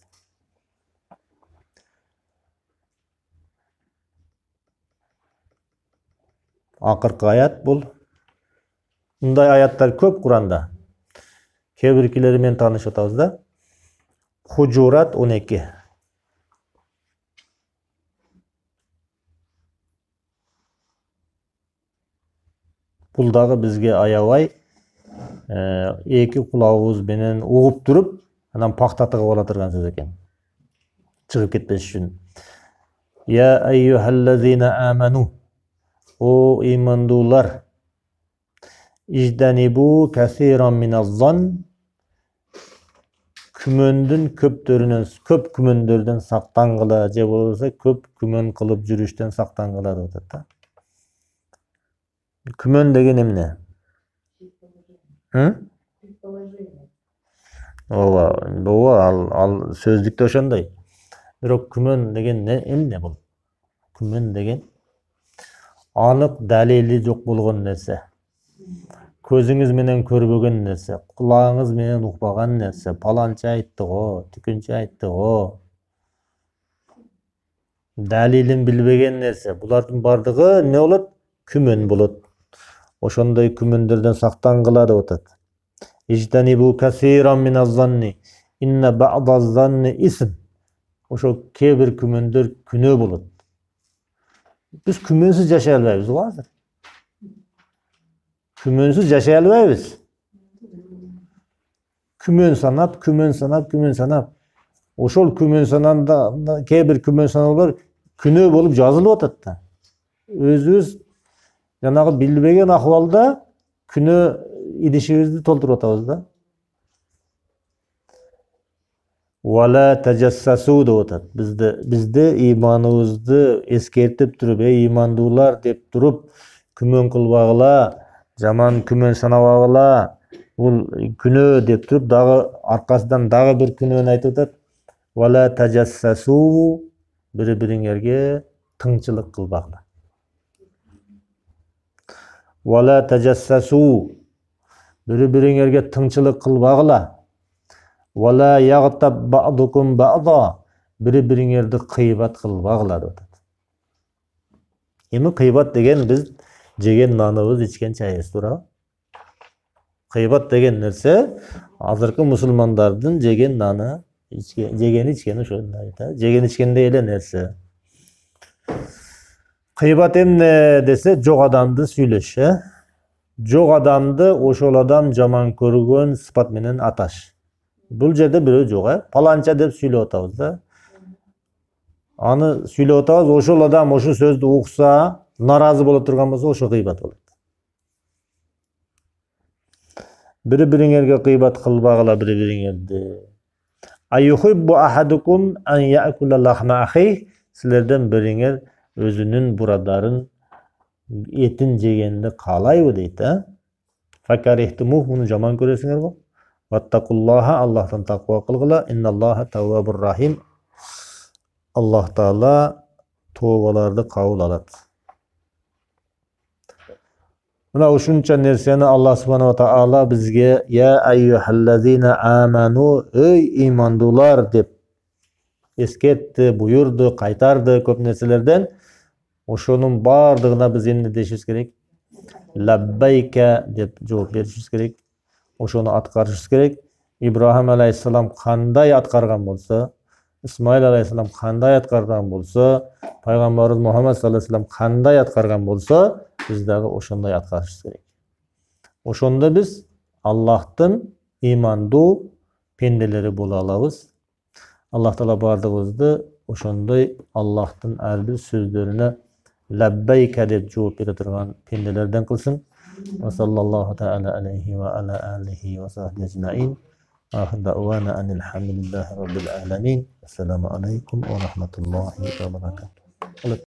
Акыркы аят бул. Мындай аяттар көп Куранда. Кээ биркилери менен таанышып атабыз да. Хужурат 12. Бул дагы бизге аябай эки кулагыбыз менен угуп туруп, анан пактатыгып ала турган сөз экен. Чыгып кетпеш үчүн. Я айюхаллазина аману. O imandular, icdanibu kasiran minaz-zann, күмөндүн көп күмөндөрдөн сактангыла же болбосо көп күмөн кылып жүрүштөн сактангыла деп атат да. Күмөн деген эмне? Ооба, ал сөздүктө ошондой. Бирок күмөн деген эмне бул? Күмөн деген анык далили жок болгон нерсе. Көзүңүз менен көрбөгөн нерсе, кулагыңыз менен укпаган нерсе, паланча айтты го, түкүнчө айтты го. Далилин билбеген нерсе. Булардын бардыгы эмне болот? Күмөн болот. Ошондой күмөндөрдөн сактангыла деп атат. Ижтанибу касиран миназ-занни, инна ба'даз-занни исм. Ошо кээ бир күмөндөр күнөө болот. Биз күмөнсүз жашай албайбыз го азыр. Күмөнсүз жашай албайбыз. Күмөн санап. Ошол күмөн сананда кээ бир күмөн санаалар күнөө болуп жазылып атат да. Өзүбүз жанагы билбеген акыбалда күнөө идишибизди толтуруп атабыз да. Вала тажассасу деп атат. Бизде иманыбызды эскертип туруп, имандуулар деп туруп, күмөн кылбагыла, жаман күмөн санабагыла, бул күнөө деп туруп, дагы аркасынан дагы бир күнөөнү айтып атат. Вала тажассасу, бири-бириңерге тыңчылык кылбагыла. Вала тажассасу, бири-бириңерге тыңчылык кылбагыла. Вала ягтаб ба'дукум ба'да, бири-бириңерди кыйбат кылбагыла деп атат. Эми кыйбат деген биз жеген наныбыз, ичкен чайыбыз туурабы? Кыйбат деген нерсе азыркы мусулмандардын жеген наны, жеген ичкени ошондой да. Жеген ичкендей эле нерсе. Кыйбат эмне десе, жок адамды сүйлөш, Жок адамды ошол адам жаман көргөн сыпат менен аташ. Бул жерде бирөө жок, паланча деп сүйлөп атабыз да. Аны сүйлөп атабыз, ошол адам ошол сөздү укса, наразы боло турган болсо, ошо кыйбат болот. Бири-бириңерге кыйбат кылбагыла бири-бириңерди. Айюхиббу ахадукум ан яакула лахма ахи, силерден бириңер өзүнүн бурадарын этин жегенди каалайбы дейт, Факарихтумух, муну жаман көрөсүңөр го. Ваттакуллаха, Аллахтан таква кылгыла, инналлаха таввабур рахим. Аллах Таала тообаларды кабыл алат. Мына ушунча нерсени Аллах субханаху ва таала бизге я айюхаллазина аману, эй имандуулар деп эскертти, буйурду, кайтарды көп нерселерден. Ошонун бардыгына биз эмне дешибиз керек? Лаббайка деп жооп беришибиз керек. Ошону аткарышыбыз керек. Ибрахим алейхиссалам кандай аткарган болсо, Исмаил алейхиссалам кандай аткарган болсо, пайгамбарыбыз Мухаммад саллаллаху алейхи вассалам кандай аткарган болсо, биз дагы ошондой аткарышыбыз керек. Ошондо биз Аллахтын имандуу пенделери боло алабыз. Аллах Таала бардыгыбызды ошондой Аллахтын ар бир сөздөрүнө лаббайка деп жооп бере турган пенделерден кылсын. Wa sallallahu ta'ala alayhi wa ala alihi wa sahbihi ajma'in. Akhir da'wana anil hamdulillahi rabbil alamin. Assalamu alaikum wa rahmatullahi wa barakatuh.